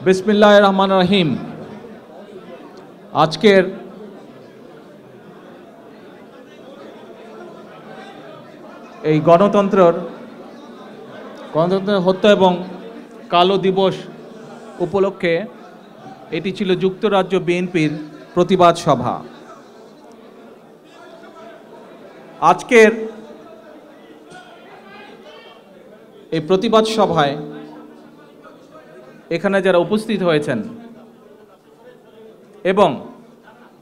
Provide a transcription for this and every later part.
বিসমিল্লাহির রহমানির রহিম। আজকের এই গণতন্ত্রের হত্যা এবং কালো দিবস উপলক্ষে এটি ছিল যুক্তরাজ্য বিএনপির প্রতিবাদ সভা। আজকের এই প্রতিবাদ সভায় এখানে যারা উপস্থিত হয়েছেন এবং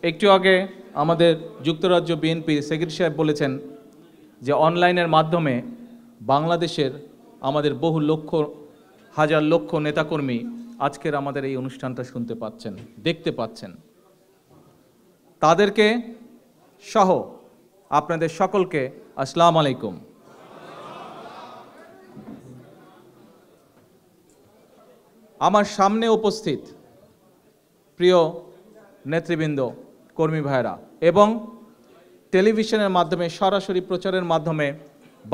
একটু আগে আমাদের যুক্তরাজ্য বিএনপির সেক্রেটারি সাহেব বলেছেন যে অনলাইনের মাধ্যমে বাংলাদেশের আমাদের বহু হাজার লক্ষ নেতাকর্মী আজকের আমাদের এই অনুষ্ঠানটা শুনতে পাচ্ছেন, দেখতে পাচ্ছেন। তাদেরকে সহ আপনাদের সকলকে আসসালামু আলাইকুম। আমার সামনে উপস্থিত প্রিয় নেতৃবৃন্দ, কর্মী ভাইরা এবং টেলিভিশনের মাধ্যমে সরাসরি প্রচারের মাধ্যমে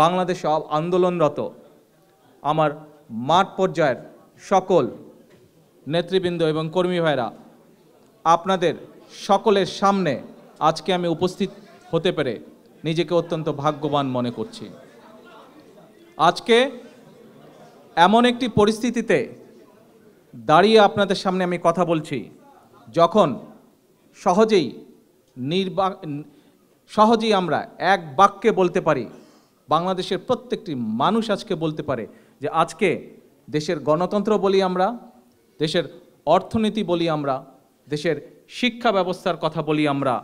বাংলাদেশে আন্দোলনরত আমার মাঠ পর্যায়ের সকল নেতৃবৃন্দ এবং কর্মী ভাইরা, আপনাদের সকলের সামনে আজকে আমি উপস্থিত হতে পেরে নিজেকে অত্যন্ত ভাগ্যবান মনে করছি। আজকে এমন একটি পরিস্থিতিতে দাঁড়িয়ে আপনাদের সামনে আমি কথা বলছি যখন সহজেই আমরা এক বাক্যে বলতে পারি, বাংলাদেশের প্রত্যেকটি মানুষ আজকে বলতে পারে যে আজকে দেশের গণতন্ত্র বলি আমরা, দেশের অর্থনীতি বলি আমরা, দেশের শিক্ষা ব্যবস্থার কথা বলি আমরা,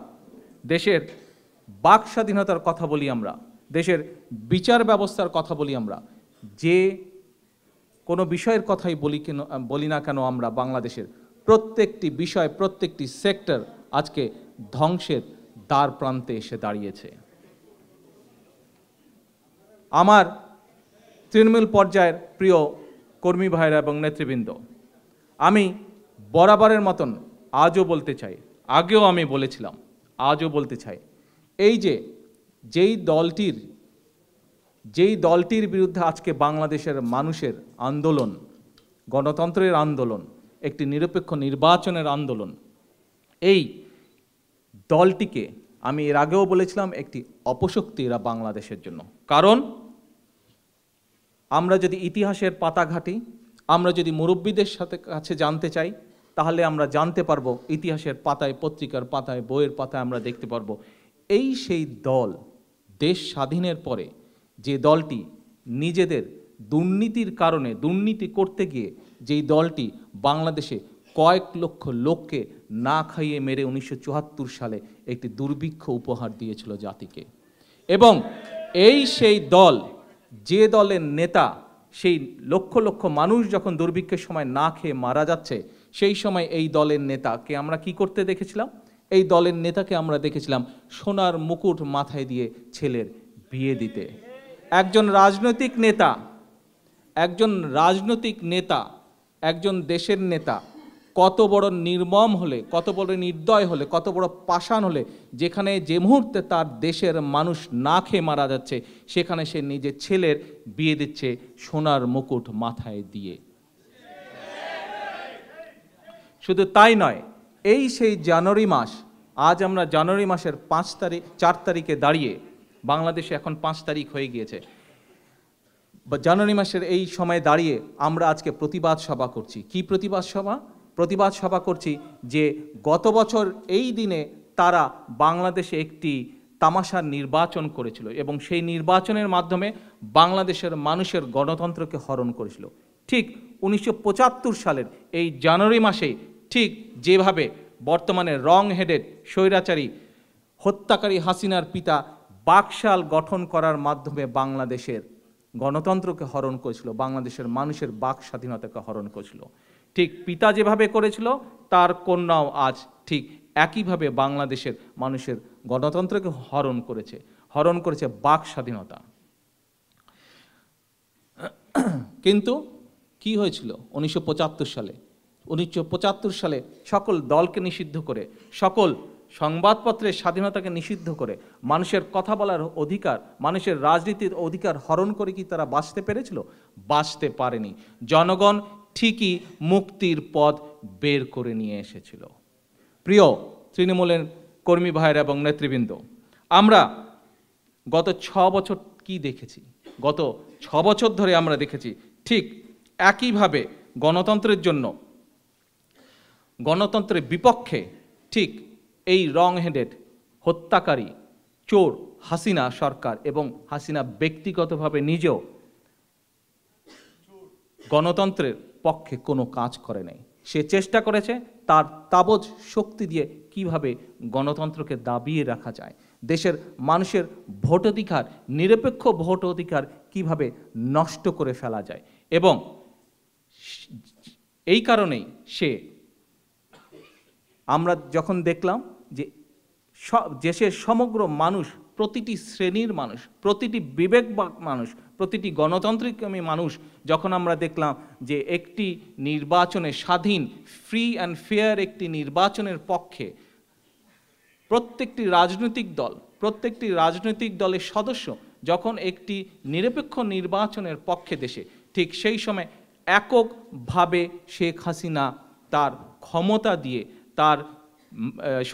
দেশের বাক স্বাধীনতার কথা বলি আমরা, দেশের বিচার ব্যবস্থার কথা বলি আমরা, যে কোনো বিষয়ের কথাই বলি না কেন আমরা, বাংলাদেশের প্রত্যেকটি বিষয়, প্রত্যেকটি সেক্টর আজকে ধ্বংসের দ্বার প্রান্তে এসে দাঁড়িয়েছে। আমার তৃণমূল পর্যায়ের প্রিয় কর্মী ভাইরা এবং নেতৃবৃন্দ, আমি বরাবরের মতন আজও বলতে চাই, আগেও আমি বলেছিলাম, আজও বলতে চাই, এই যেই দলটির বিরুদ্ধে আজকে বাংলাদেশের মানুষের আন্দোলন, গণতন্ত্রের আন্দোলন, একটি নিরপেক্ষ নির্বাচনের আন্দোলন, এই দলটিকে আমি এর আগেও বলেছিলাম একটি অপশক্তি এরা বাংলাদেশের জন্য। কারণ আমরা যদি ইতিহাসের পাতা ঘাঁটি, আমরা যদি মুরব্বীদের কাছে জানতে চাই, তাহলে আমরা জানতে পারবো, ইতিহাসের পাতায়, পত্রিকার পাতায়, বইয়ের পাতায় আমরা দেখতে পারবো এই সেই দল দেশ স্বাধীনের পরে যে দলটি নিজেদের দুর্নীতির কারণে, দুর্নীতি করতে গিয়ে যেই দলটি বাংলাদেশে কয়েক লক্ষ লোককে না খাইয়ে মেরে 1974 সালে একটি দুর্ভিক্ষ উপহার দিয়েছিল জাতিকে। এবং এই সেই দল, যে দলের নেতা, সেই লক্ষ লক্ষ মানুষ যখন দুর্ভিক্ষের সময় না খেয়ে মারা যাচ্ছে, সেই সময় এই দলের নেতাকে আমরা কি করতে দেখেছিলাম? এই দলের নেতাকে আমরা দেখেছিলাম সোনার মুকুট মাথায় দিয়ে ছেলের বিয়ে দিতে। একজন রাজনৈতিক নেতা, একজন দেশের নেতা কত বড় নির্মম হলে, কত বড় নির্দয় হলে, কত বড় পাষাণ হলে, যেখানে যে মুহূর্তে তার দেশের মানুষ না খেয়ে মারা যাচ্ছে, সেখানে সে নিজের ছেলের বিয়ে দিচ্ছে সোনার মুকুট মাথায় দিয়ে। শুধু তাই নয়, এই সেই জানুয়ারি মাস, আজ আমরা জানুয়ারি মাসের 4 তারিখে দাঁড়িয়ে, বাংলাদেশে এখন 5 তারিখ হয়ে গিয়েছে, জানুয়ারি মাসের এই সময়ে দাঁড়িয়ে আমরা আজকে প্রতিবাদ সভা করছি। কি প্রতিবাদ সভা করছি যে গত বছর এই দিনে তারা বাংলাদেশে একটি তামাশার নির্বাচন করেছিল এবং সেই নির্বাচনের মাধ্যমে বাংলাদেশের মানুষের গণতন্ত্রকে হরণ করেছিল। ঠিক 1975 সালের এই জানুয়ারি মাসে, ঠিক যেভাবে বর্তমানে রং হেডেড স্বৈরাচারী হত্যাকারী হাসিনার পিতা বাকশাল গঠন করার মাধ্যমে বাংলাদেশের গণতন্ত্রকে হরণ করেছিল, বাংলাদেশের মানুষের বাক স্বাধীনতাকে হরণ করেছিল, ঠিক পিতা যেভাবে করেছিল তার কন্যাও আজ ঠিক একইভাবে বাংলাদেশের মানুষের গণতন্ত্রকে হরণ করেছে বাক স্বাধীনতা। কিন্তু কি হয়েছিল 1975 সালে? সকল দলকে নিষিদ্ধ করে, সকল সংবাদপত্রের স্বাধীনতাকে নিষিদ্ধ করে, মানুষের কথা বলার অধিকার, মানুষের রাজনীতির অধিকার হরণ করে কি তারা বাঁচতে পেরেছিল? বাঁচতে পারেনি। জনগণ ঠিকই মুক্তির পথ বের করে নিয়ে এসেছিল। প্রিয় তৃণমূলের কর্মী ভাইয়েরা এবং নেতৃবৃন্দ, আমরা গত 6 বছর কি দেখেছি? গত 6 বছর ধরে আমরা দেখেছি ঠিক একইভাবে গণতন্ত্রের জন্য, গণতন্ত্রের বিপক্ষে ঠিক এই রং হেডেড হত্যাকারী চোর হাসিনা সরকার এবং হাসিনা ব্যক্তিগতভাবে নিজেও গণতন্ত্রের পক্ষে কোনো কাজ করে নাই। সে চেষ্টা করেছে তার তাবৎ শক্তি দিয়ে কিভাবে গণতন্ত্রকে দাবিয়ে রাখা যায়, দেশের মানুষের ভোটাধিকার, নিরপেক্ষ ভোট অধিকার কিভাবে নষ্ট করে ফেলা যায়। এবং এই কারণেই আমরা যখন দেখলাম যে দেশের সমগ্র মানুষ, প্রতিটি শ্রেণীর মানুষ, প্রতিটি বিবেকবান মানুষ, প্রতিটি গণতান্ত্রিককামী মানুষ, যখন আমরা দেখলাম যে একটি নির্বাচনে স্বাধীন, ফ্রি অ্যান্ড ফেয়ার একটি নির্বাচনের পক্ষে প্রত্যেকটি রাজনৈতিক দলের সদস্য যখন একটি নিরপেক্ষ নির্বাচনের পক্ষে দেশে, ঠিক সেই সময় এককভাবে শেখ হাসিনা তার ক্ষমতা দিয়ে, তার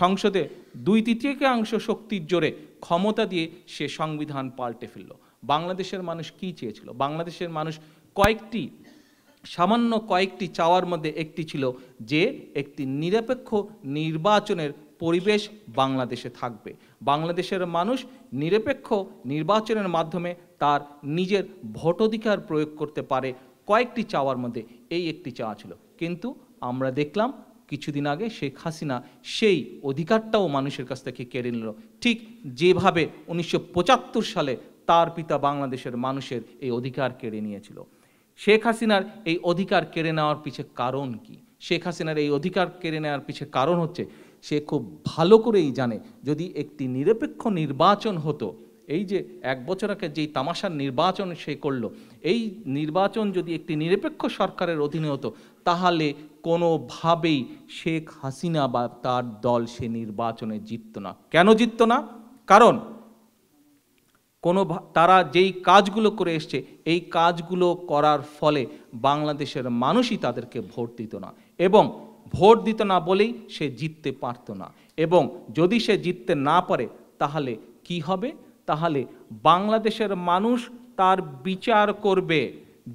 সংসদে 2/3 শক্তির জোরে ক্ষমতা দিয়ে সে সংবিধান পাল্টে ফেলল। বাংলাদেশের মানুষ কি চেয়েছিল? বাংলাদেশের মানুষ সামান্য কয়েকটি চাওয়ার মধ্যে একটি ছিল যে একটি নিরপেক্ষ নির্বাচনের পরিবেশ বাংলাদেশে থাকবে। বাংলাদেশের মানুষ নিরপেক্ষ নির্বাচনের মাধ্যমে তার নিজের ভোটাধিকার প্রয়োগ করতে পারে। কয়েকটি চাওয়ার মধ্যে এই একটি চাওয়া ছিল, কিন্তু আমরা দেখলাম কিছুদিন আগে শেখ হাসিনা সেই অধিকারটাও মানুষের কাছ থেকে কেড়ে নিল, ঠিক যেভাবে 1975 সালে তার পিতা বাংলাদেশের মানুষের এই অধিকার কেড়ে নিয়েছিল। শেখ হাসিনার এই অধিকার কেড়ে নেওয়ার পিছে কারণ কি? শেখ হাসিনার এই অধিকার কেড়ে নেওয়ার পিছে কারণ হচ্ছে সে খুব ভালো করেই জানে যদি একটি নিরপেক্ষ নির্বাচন হতো, এই যে 1 বছর আগে যেই তামাশার নির্বাচন সে করলো, এই নির্বাচন যদি একটি নিরপেক্ষ সরকারের অধীনে হতো তাহলে কোনোভাবেই শেখ হাসিনা বা তার দল সে নির্বাচনে জিতত না। কেন জিতত না? কারণ তারা যেই কাজগুলো করে এসছে, এই কাজগুলো করার ফলে বাংলাদেশের মানুষই তাদেরকে ভোট দিত না, এবং ভোট দিত না বলেই সে জিততে পারত না। এবং যদি সে জিততে না পারে তাহলে কি হবে? তাহলে বাংলাদেশের মানুষ তার বিচার করবে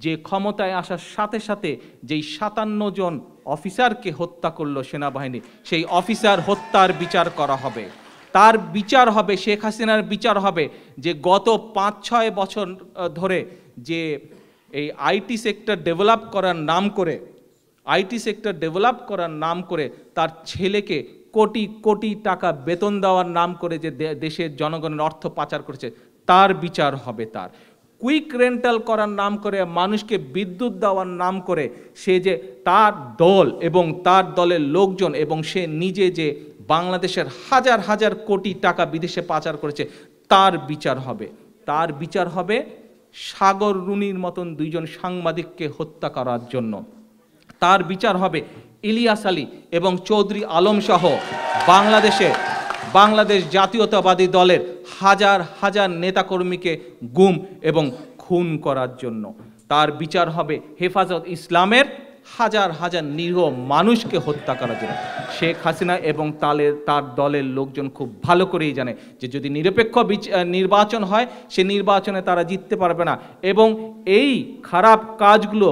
যে ক্ষমতায় আসার সাথে সাথে যেই 57 জন অফিসারকে হত্যা করলো সেনাবাহিনী, সেই অফিসার হত্যার বিচার করা হবে। তার বিচার হবে, শেখ হাসিনার বিচার হবে যে গত 5-6 বছর ধরে যে এই আইটি সেক্টর ডেভেলপ করার নাম করে তার ছেলেকে কোটি কোটি টাকা বেতন দেওয়ার নাম করে যে দেশের জনগণের অর্থ পাচার করেছে, তার বিচার হবে। তার কুইক রেন্টাল করার নাম করে, মানুষকে বিদ্যুৎ দেওয়ার নাম করে সে যে তার দল এবং তার দলের লোকজন এবং সে নিজে যে বাংলাদেশের হাজার হাজার কোটি টাকা বিদেশে পাচার করেছে, তার বিচার হবে। তার বিচার হবে সাগর রুনির মতন 2 জন সাংবাদিককে হত্যা করার জন্য। তার বিচার হবে ইলিয়াস আলী এবং চৌধুরী আলম সহ বাংলাদেশ জাতীয়তাবাদী দলের হাজার হাজার নেতাকর্মীকে গুম এবং খুন করার জন্য। তার বিচার হবে হেফাজত ইসলামের হাজার হাজার নিরীহ মানুষকে হত্যা করার জন্য। শেখ হাসিনা এবং তার দলের লোকজন খুব ভালো করেই জানে যে যদি নিরপেক্ষ নির্বাচন হয়, সে নির্বাচনে তারা জিততে পারবে না, এবং এই খারাপ কাজগুলো,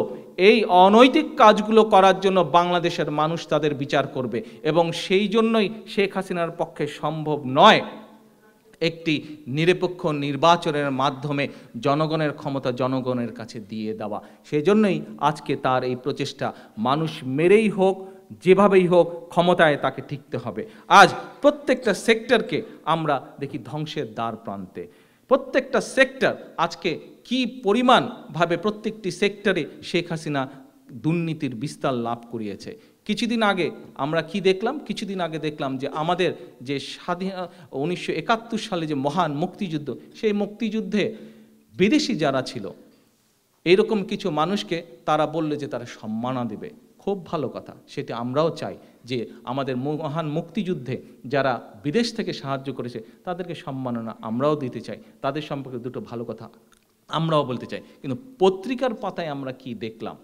এই অনৈতিক কাজগুলো করার জন্য বাংলাদেশের মানুষ তাদের বিচার করবে। এবং সেই জন্যই শেখ হাসিনার পক্ষে সম্ভব নয় একটি নিরপেক্ষ নির্বাচনের মাধ্যমে জনগণের ক্ষমতা জনগণের কাছে দিয়ে দেওয়া। সেজন্যই আজকে তার এই প্রচেষ্টা, মানুষ মেরেই হোক, যেভাবেই হোক ক্ষমতায় তাকে টিকতে হবে। আজ প্রত্যেকটা সেক্টরকে আমরা দেখি ধ্বংসের দ্বার প্রান্তে। প্রত্যেকটা সেক্টর আজকে কি পরিমাণভাবে প্রত্যেকটি সেক্টরে শেখ হাসিনা দুর্নীতির বিস্তার লাভ করিয়েছে। কিছুদিন আগে আমরা কি দেখলাম? কিছুদিন আগে দেখলাম যে আমাদের যে 1971 সালে যে মহান মুক্তিযুদ্ধ, সেই মুক্তিযুদ্ধে বিদেশি যারা ছিল, এরকম কিছু মানুষকে তারা বললে যে তারা সম্মাননা দেবে। খুব ভালো কথা, সেটা আমরাও চাই যে আমাদের মহান মুক্তিযুদ্ধে যারা বিদেশ থেকে সাহায্য করেছে তাদেরকে সম্মাননা আমরাও দিতে চাই, তাদের সম্পর্কে দুটো ভালো কথা আমরাও বলতে চাই। কিন্তু পত্রিকার পাতায় আমরা কি দেখলাম?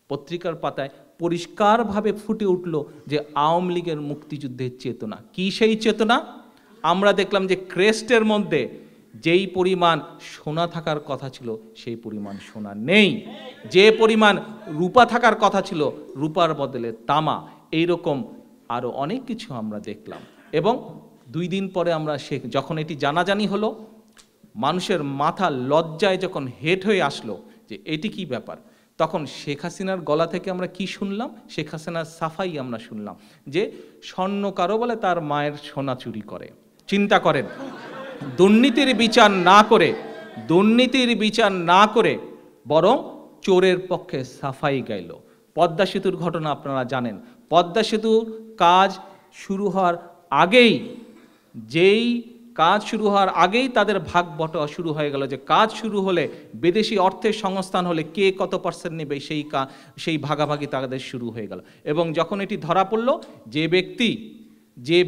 পত্রিকার পাতায় পরিষ্কারভাবে ফুটে উঠল যে আওয়ামী লীগের মুক্তিযুদ্ধের চেতনা। কি সেই চেতনা? আমরা দেখলাম যে ক্রেস্টের মধ্যে যেই পরিমাণ সোনা থাকার কথা ছিল সেই পরিমাণ সোনা নেই, যে পরিমাণ রূপা থাকার কথা ছিল রূপার বদলে তামা, এইরকম আরও অনেক কিছু আমরা দেখলাম। এবং 2 দিন পরে আমরা যখন এটি জানাজানি হলো, মানুষের মাথা লজ্জায় যখন হেট হয়ে আসলো যে এটি কি ব্যাপার, তখন শেখ হাসিনার গলা থেকে আমরা কি শুনলাম? শেখ হাসিনার সাফাই আমরা শুনলাম যে স্বর্ণ কারো বলে তার মায়ের সোনা চুরি করে। চিন্তা করেন, দুর্নীতির বিচার না করে বরং চোরের পক্ষে সাফাই গাইল। পদ্মা সেতুর ঘটনা আপনারা জানেন। পদ্মা সেতুর কাজ শুরু হওয়ার আগেই তাদের ভাগ বটোয়া শুরু হয়ে গেল যে কাজ শুরু হলে বিদেশি অর্থের সংস্থান হলে কে কত পার্সেন্ট নেবে সেই ভাগাভাগি তাদের শুরু হয়ে গেল। এবং যখন এটি ধরা পড়ল, যে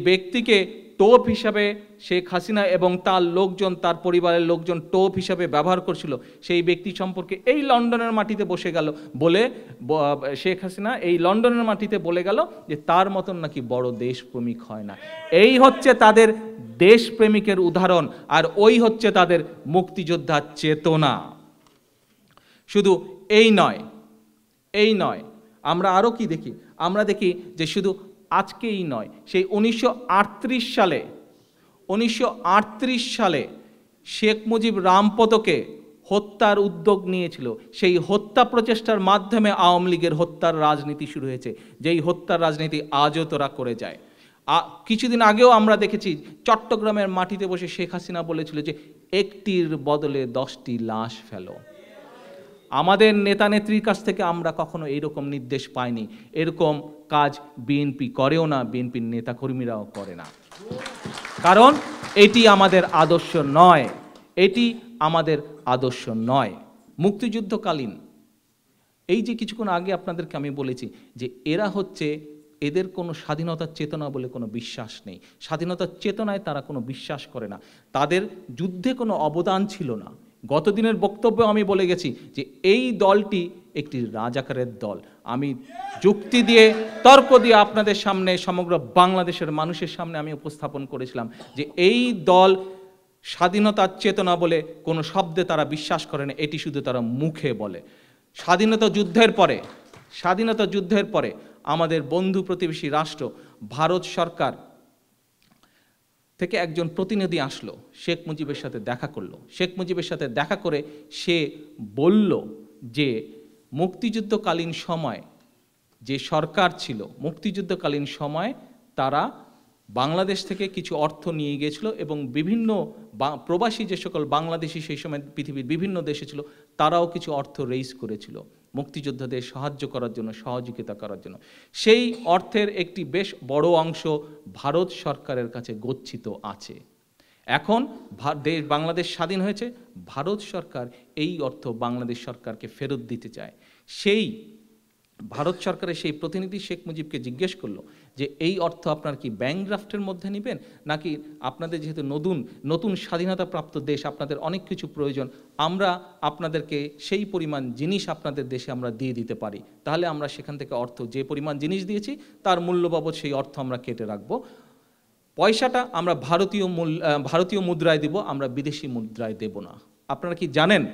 ব্যক্তিকে টোপ হিসাবে শেখ হাসিনা এবং তার লোকজন, তার পরিবারের লোকজন টোপ হিসাবে ব্যবহার করছিল, সেই ব্যক্তি সম্পর্কে এই লন্ডনের মাটিতে শেখ হাসিনা এই লন্ডনের মাটিতে বলে গেল যে তার মতন নাকি বড় দেশপ্রেমিক হয় না। এই হচ্ছে তাদের দেশপ্রেমিকের উদাহরণ, আর ওই হচ্ছে তাদের মুক্তিযোদ্ধার চেতনা। শুধু এই নয়, আমরা আরও কি দেখি? আমরা দেখি যে শুধু আজকেই নয়, সেই 1938 সালে শেখ মুজিব রামপদকে হত্যার উদ্যোগ নিয়েছিল। সেই হত্যা প্রচেষ্টার মাধ্যমে আওয়ামী লীগের হত্যার রাজনীতি শুরু হয়েছে, যেই হত্যার রাজনীতি আজও তোরা করে যায়। কিছুদিন আগেও আমরা দেখেছি চট্টগ্রামের মাটিতে বসে শেখ হাসিনা বলেছিল যে একটির বদলে 10টি লাশ ফেলো। আমাদের নেতা নেত্রীর কাছ থেকে আমরা কখনো এইরকম নির্দেশ পাইনি। এরকম কাজ বিএনপি করেও না, বিএনপির নেতাকর্মীরাও করে না। কারণ এটি আমাদের আদর্শ নয়। মুক্তিযুদ্ধকালীন এই যে কিছুক্ষণ আগে আপনাদেরকে আমি বলেছি যে এদের কোনো স্বাধীনতার চেতনা বলে কোনো বিশ্বাস নেই। স্বাধীনতার চেতনায় তারা কোনো বিশ্বাস করে না। তাদের যুদ্ধে কোনো অবদান ছিল না। গতদিনের বক্তব্যে আমি বলে গেছি যে এই দলটি একটি রাজাকারের দল। আমি যুক্তি দিয়ে, তর্ক দিয়ে আপনাদের সামনে, সমগ্র বাংলাদেশের মানুষের সামনে আমি উপস্থাপন করেছিলাম যে এই দল স্বাধীনতার চেতনা বলে কোনো শব্দে তারা বিশ্বাস করে না, এটি শুধু তারা মুখে বলে। স্বাধীনতা যুদ্ধের পরে আমাদের বন্ধু প্রতিবেশী রাষ্ট্র ভারত সরকার থেকে একজন প্রতিনিধি আসলো, শেখ মুজিবের সাথে দেখা করলো। শেখ মুজিবের সাথে দেখা করে সে বলল যে মুক্তিযুদ্ধকালীন সময় যে সরকার ছিল, মুক্তিযুদ্ধকালীন সময় তারা বাংলাদেশ থেকে কিছু অর্থ নিয়ে গিয়েছিল এবং বিভিন্ন প্রবাসী যে সকল বাংলাদেশি সেই সময় পৃথিবীর বিভিন্ন দেশে ছিল, তারাও কিছু অর্থ রেইজ করেছিল মুক্তিযোদ্ধাদের সাহায্য করার জন্য, সহযোগিতা করার জন্য। সেই অর্থের একটি বেশ বড় অংশ ভারত সরকারের কাছে গচ্ছিত আছে। এখন বাংলাদেশ স্বাধীন হয়েছে, ভারত সরকার এই অর্থ বাংলাদেশ সরকারকে ফেরত দিতে চায়। সেই ভারত সরকারের সেই প্রতিনিধি শেখ মুজিবকে জিজ্ঞেস করলো যে এই অর্থ আপনার কি ব্যাংক ড্রাফটের মধ্যে নেবেন, নাকি আপনাদের যেহেতু নতুন স্বাধীনতাপ্রাপ্ত দেশ, আপনাদের অনেক কিছু প্রয়োজন, আমরা আপনাদেরকে সেই পরিমাণ জিনিস আপনাদের দেশে আমরা দিয়ে দিতে পারি, তাহলে আমরা সেখান থেকে অর্থ, যে পরিমাণ জিনিস দিয়েছি তার মূল্য বাবদ সেই অর্থ আমরা কেটে রাখবো, পয়সাটা আমরা ভারতীয় মুদ্রায় দিব, আমরা বিদেশি মুদ্রায় দেব না। আপনারা কি জানেন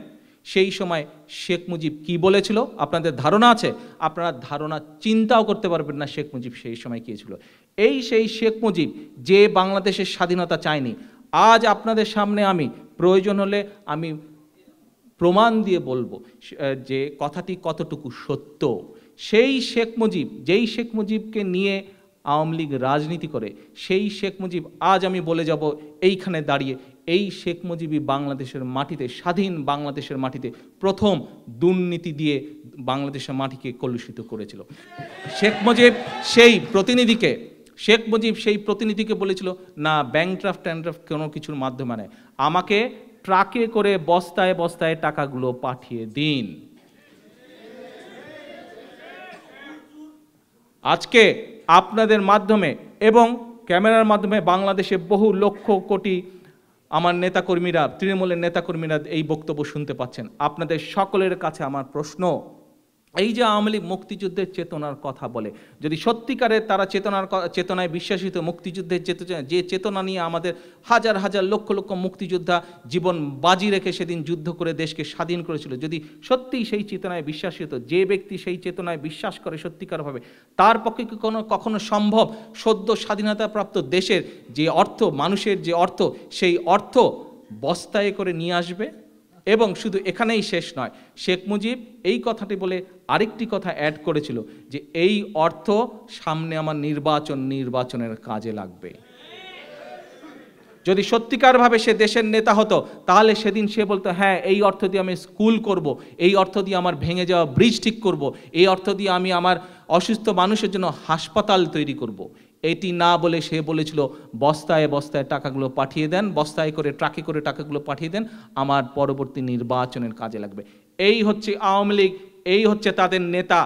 সেই সময় শেখ মুজিব কি বলেছিল? আপনাদের ধারণা আছে? আপনারা চিন্তাও করতে পারবেন না শেখ মুজিব সেই সময় কি ছিল। সেই শেখ মুজিব যে বাংলাদেশের স্বাধীনতা চায়নি। আজ আপনাদের সামনে আমি প্রয়োজন হলে আমি প্রমাণ দিয়ে বলবো যে কথাটি কতটুকু সত্য। যেই শেখ মুজিবকে নিয়ে আওয়ামী লীগ রাজনীতি করে, সেই শেখ মুজিব আজ আমি বলে যাব এইখানে দাঁড়িয়ে, এই শেখ মুজিবই বাংলাদেশের মাটিতে, স্বাধীন বাংলাদেশের মাটিতে প্রথম দুর্নীতি দিয়ে বাংলাদেশের মাটিকে কলুষিত করেছিল। শেখ মুজিব সেই প্রতিনিধিকে বলেছিল না ব্যাংক ড্রাফট কোনো কিছুর মাধ্যমে নয়, আমাকে ট্রাকে করে বস্তায় বস্তায় টাকাগুলো পাঠিয়ে দিন। আজকে আপনাদের মাধ্যমে এবং ক্যামেরার মাধ্যমে বাংলাদেশে বহু লক্ষ কোটি আমার নেতাকর্মীরা, তৃণমূলের নেতাকর্মীরা এই বক্তব্য শুনতে পাচ্ছেন। আপনাদের সকলের কাছে আমার প্রশ্ন, এই যে আওয়ামী লীগ মুক্তিযুদ্ধের চেতনার কথা বলে, যদি সত্যিকারের তারা চেতনায় বিশ্বাসিত, মুক্তিযুদ্ধের যে চেতনা নিয়ে আমাদের হাজার হাজার লক্ষ লক্ষ মুক্তিযোদ্ধা জীবন বাজি রেখে সেদিন যুদ্ধ করে দেশকে স্বাধীন করেছিল, যদি সত্যিই সেই চেতনায় বিশ্বাসিত, যে ব্যক্তি সেই চেতনায় বিশ্বাস করে সত্যিকারভাবে, তার পক্ষে কি কখনো সম্ভব সদ্য স্বাধীনতাপ্রাপ্ত দেশের যে অর্থ, মানুষের যে অর্থ, সেই অর্থ বস্তায় করে নিয়ে আসবে? এবং শুধু এখানেই শেষ নয়, শেখ মুজিব এই কথাটি বলে আরেকটি কথা অ্যাড করেছিল যে এই অর্থ সামনে আমার নির্বাচনের কাজে লাগবে। যদি সত্যিকারভাবে সে দেশের নেতা হতো, তাহলে সেদিন সে বলতো, হ্যাঁ, এই অর্থ দিয়ে আমি স্কুল করব, এই অর্থ দিয়ে আমার ভেঙে যাওয়া ব্রিজ ঠিক করব, এই অর্থ দিয়ে আমি আমার অসুস্থ মানুষের জন্য হাসপাতাল তৈরি করব। এটি না বলে সে বলেছিল, বস্তায় বস্তায় টাকাগুলো পাঠিয়ে দেন, বস্তায় করে ট্রাকে করে টাকাগুলো পাঠিয়ে দেন, আমার পরবর্তী নির্বাচনের কাজে লাগবে। এই হচ্ছে আওয়ামী লীগ, এই হচ্ছে তাদের নেতা,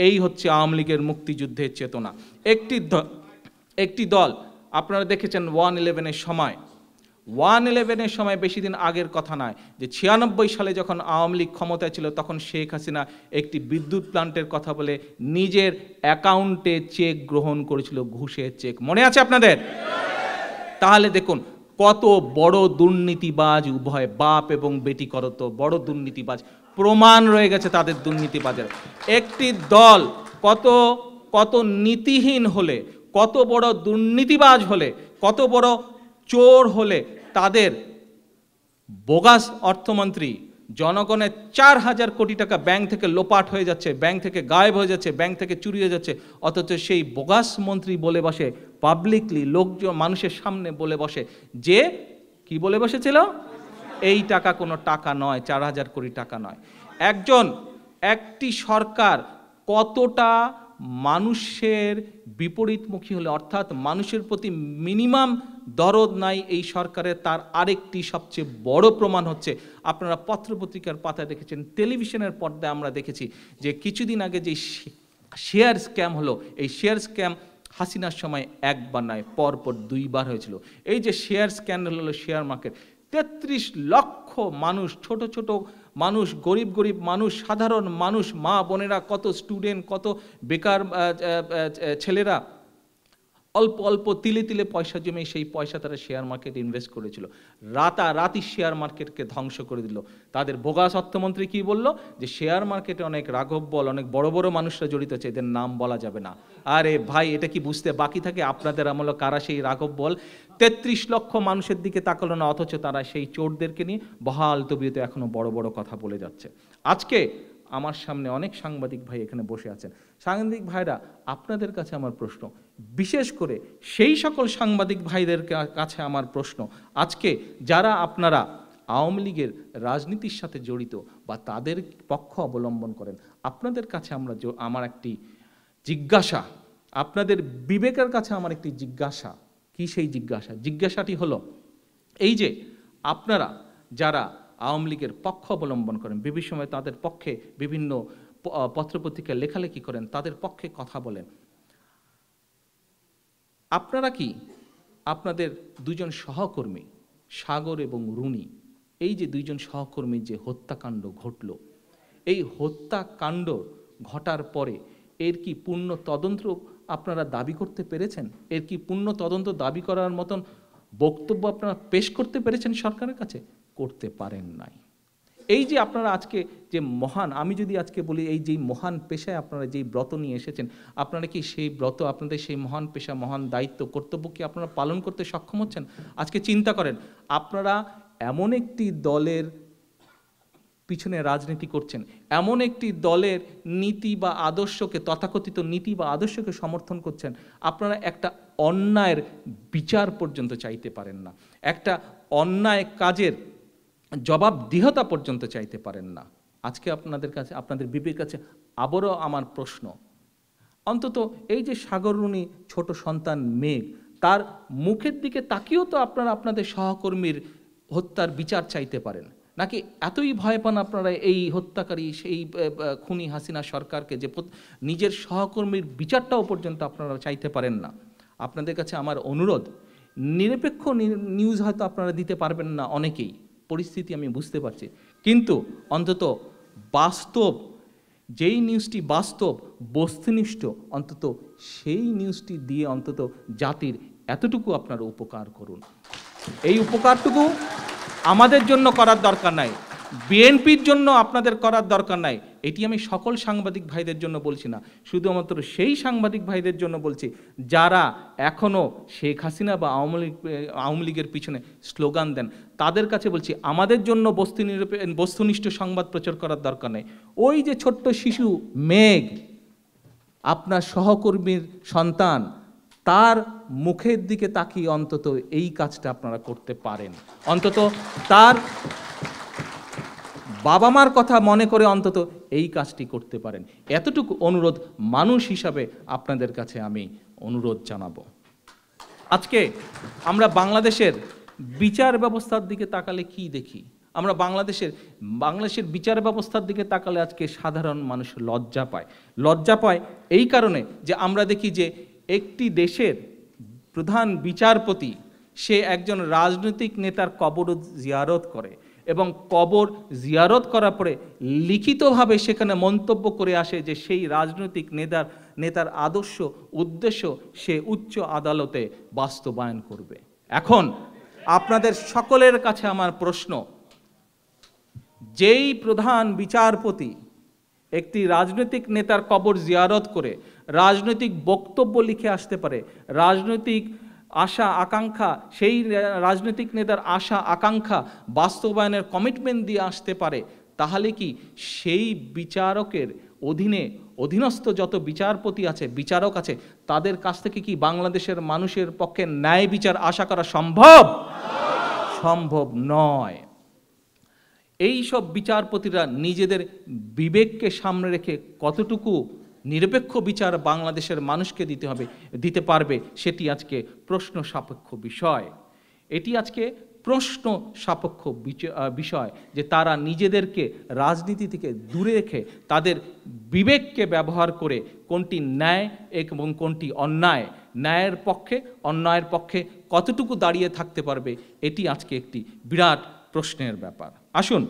এই হচ্ছে আওয়ামী লীগের মুক্তিযুদ্ধের চেতনা। একটি দল আপনারা দেখেছেন 1/11-এর সময়, 1/11-এর সময় বেশি দিন আগের কথা নয়, যে 96 সালে যখন আওয়ামী লীগ ক্ষমতায় ছিল, তখন শেখ হাসিনা একটি বিদ্যুৎ প্লান্টের কথা বলে নিজের অ্যাকাউন্টে চেক গ্রহণ করেছিল, ঘুষের চেক, মনে আছে আপনাদের? তাহলে দেখুন কত বড় দুর্নীতিবাজ, উভয় বাপ এবং বেটি কত বড় দুর্নীতিবাজ, প্রমাণ রয়ে গেছে তাদের দুর্নীতিবাজের। একটি দল কত নীতিহীন হলে, কত বড় দুর্নীতিবাজ হলে, কত বড় চোর হলে তাদের বোগাস অর্থমন্ত্রী জনগণের 4000 কোটি টাকা ব্যাংক থেকে লোপাট হয়ে যাচ্ছে, ব্যাংক থেকে গায়েব হয়ে যাচ্ছে, ব্যাংক থেকে চুরি হয়ে যাচ্ছে, অথচ সেই বোগাস মন্ত্রী বলে বসে পাবলিকলি, লোকজন মানুষের সামনে বলে বসে যে কি বলে বসেছিল, এই টাকা কোনো টাকা নয়, 4000 কোটি টাকা নয়। একটি সরকার কতটা মানুষের বিপরীতমুখী হলে, অর্থাৎ মানুষের প্রতি মিনিমাম দরদ নাই এই সরকারের, তার আরেকটি সবচেয়ে বড় প্রমাণ হচ্ছে, আপনারা পত্রপত্রিকার পাতায় দেখেছেন, টেলিভিশনের পর্দায় আমরা দেখেছি যে কিছুদিন আগে যে শেয়ার স্ক্যাম হলো, এই শেয়ার স্ক্যাম হাসিনার সময় একবার নয়, পরপর 2বার হয়েছিল। এই যে শেয়ার স্ক্যান্ডাল হলো, শেয়ার মার্কেট, 33 লক্ষ মানুষ, ছোট ছোট মানুষ, গরিব মানুষ, সাধারণ মানুষ, মা বোনেরা, কত স্টুডেন্ট, কত বেকার ছেলেরা অল্প অল্প তিলে তিলে পয়সা জমে সেই পয়সা তারা শেয়ার মার্কেটে ইনভেস্ট করেছিল, রাতারাতি শেয়ার মার্কেটকে ধ্বংস করে দিল। তাদের বোগাস অর্থমন্ত্রী কি বলল, যে শেয়ার মার্কেটে অনেক রাঘব বল, অনেক বড় বড় মানুষরা জড়িত আছে, এদের নাম বলা যাবে না। আরে ভাই, এটা কি বুঝতে বাকি থাকে আপনাদের আমলে কারা সেই রাঘব বল? 33 লক্ষ মানুষের দিকে তাকালো না, অথচ তারা সেই চোরদেরকে নিয়ে বহাল তবিয়তে এখনো বড় বড় কথা বলে যাচ্ছে। আজকে আমার সামনে অনেক সাংবাদিক ভাই এখানে বসে আছেন। সাংবাদিক ভাইরা, আপনাদের কাছে আমার প্রশ্ন, বিশেষ করে সেই সকল সাংবাদিক ভাইদের কাছে আমার প্রশ্ন, আজকে যারা আপনারা আওয়ামী লীগের রাজনীতির সাথে জড়িত বা তাদের পক্ষ অবলম্বন করেন, আপনাদের কাছে আমার একটি জিজ্ঞাসা, আপনাদের বিবেকের কাছে আমার একটি জিজ্ঞাসা। কি সেই জিজ্ঞাসাটি হলো, এই যে আপনারা যারা আওয়ামী লীগের পক্ষ অবলম্বন করেন, বিভিন্ন সময় তাদের পক্ষে বিভিন্ন পত্রপত্রিকায় লেখালেখি করেন, তাদের পক্ষে কথা বলেন, আপনারা কি আপনাদের দুজন সহকর্মী সাগর এবং রুনি, এই যে দুইজন সহকর্মীর যে হত্যাকাণ্ড ঘটল, এই হত্যাকাণ্ড ঘটার পরে এর কি পূর্ণ তদন্ত আপনারা দাবি করতে পেরেছেন? এর কি পূর্ণ তদন্ত দাবি করার মতন বক্তব্য আপনারা পেশ করতে পেরেছেন সরকারের কাছে? করতে পারেন নাই। এই যে আপনারা আজকে যে মহান, আমি যদি আজকে বলি, এই যে মহান পেশায় আপনারা যেই ব্রত নিয়ে এসেছেন, আপনারা কি সেই ব্রত, আপনাদের সেই মহান পেশা, মহান দায়িত্ব, কর্তব্য কি আপনারা পালন করতে সক্ষম হচ্ছেন? আজকে চিন্তা করেন, আপনারা এমন একটি দলের পিছনে রাজনীতি করছেন, এমন একটি দলের নীতি বা আদর্শকে, তথাকথিত নীতি বা আদর্শকে সমর্থন করছেন, আপনারা একটা অন্যায়ের বিচার পর্যন্ত চাইতে পারেন না, একটা অন্যায় কাজের জবাবদিহিতা পর্যন্ত চাইতে পারেন না। আজকে আপনাদের কাছে, আপনাদের বিবেকের কাছে আবারও আমার প্রশ্ন, অন্তত এই যে সাগর রুনি ছোট সন্তান মেঘ, তার মুখের দিকে তাকিয়েও তো আপনারা আপনাদের সহকর্মীর হত্যার বিচার চাইতে পারেন, নাকি এতই ভয় পান আপনারা এই হত্যাকারী, সেই খুনি হাসিনা সরকারকে, যে নিজের সহকর্মীর বিচারটাও পর্যন্ত আপনারা চাইতে পারেন না? আপনাদের কাছে আমার অনুরোধ, নিরপেক্ষ নিউজ হয়তো আপনারা দিতে পারবেন না অনেকেই, পরিস্থিতি আমি বুঝতে পারছি, কিন্তু অন্তত বাস্তব যেই নিউজটি বাস্তব বস্তুনিষ্ঠ, অন্তত সেই নিউজটি দিয়ে অন্তত জাতির এতটুকু আপনারা উপকার করুন। এই উপকারটুকু আমাদের জন্য করার দরকার নাই, বিএনপির জন্য আপনাদের করার দরকার নাই। এটি আমি সকল সাংবাদিক ভাইদের জন্য বলছি না, শুধুমাত্র সেই সাংবাদিক ভাইদের জন্য বলছি যারা এখনও শেখ হাসিনা বা আওয়ামী লীগের পিছনে স্লোগান দেন। তাদের কাছে বলছি, আমাদের জন্য বস্তুনিষ্ঠ সংবাদ প্রচার করার দরকার নেই। ওই যে ছোট্ট শিশু মেঘ, আপনার সহকর্মীর সন্তান, তার মুখের দিকে তাকিয়ে অন্তত এই কাজটা আপনারা করতে পারেন। অন্তত তার বাবা মার কথা মনে করে অন্তত এই কাজটি করতে পারেন। এতটুকু অনুরোধ মানুষ হিসাবে আপনাদের কাছে আমি অনুরোধ জানাবো। আজকে আমরা বাংলাদেশের বিচার ব্যবস্থার দিকে তাকালে কি দেখি? আমরা বাংলাদেশের বিচার ব্যবস্থার দিকে তাকালে আজকে সাধারণ মানুষ লজ্জা পায়। লজ্জা পায় এই কারণে যে আমরা দেখি যে একটি দেশের প্রধান বিচারপতি সে একজন রাজনৈতিক নেতার কবর জিয়ারত করে এবং কবর জিয়ারত করার পরে লিখিতভাবে সেখানে মন্তব্য করে আসে যে সেই রাজনৈতিক নেতার আদর্শ উদ্দেশ্য সে উচ্চ আদালতে বাস্তবায়ন করবে। এখন আপনাদের সকলের কাছে আমার প্রশ্ন, যেই প্রধান বিচারপতি একটি রাজনৈতিক নেতার কবর জিয়ারত করে রাজনৈতিক বক্তব্য লিখে আসতে পারে, রাজনৈতিক আশা আকাঙ্ক্ষা, সেই রাজনৈতিক নেতার আশা আকাঙ্ক্ষা বাস্তবায়নের কমিটমেন্ট দিয়ে আসতে পারে, তাহলে কি সেই বিচারকের অধীনস্থ যত বিচারপতি আছে, বিচারক আছে, তাদের কাছ থেকে কি বাংলাদেশের মানুষের পক্ষে ন্যায় বিচার আশা করা সম্ভব? সম্ভব নয়। এই সব বিচারপতিরা নিজেদের বিবেককে সামনে রেখে কতটুকু নিরপেক্ষ বিচার বাংলাদেশের মানুষকে দিতে পারবে, সেটি আজকে প্রশ্ন সাপেক্ষ বিষয়। এটি আজকে প্রশ্ন সাপেক্ষ বিষয় যে তারা নিজেদেরকে রাজনীতি থেকে দূরে রেখে তাদের বিবেককে ব্যবহার করে কোনটি ন্যায় এবং কোনটি অন্যায়, ন্যায়ের পক্ষে অন্যায়ের পক্ষে কতটুকু দাঁড়িয়ে থাকতে পারবে, এটি আজকে একটি বিরাট প্রশ্নের ব্যাপার। আসুন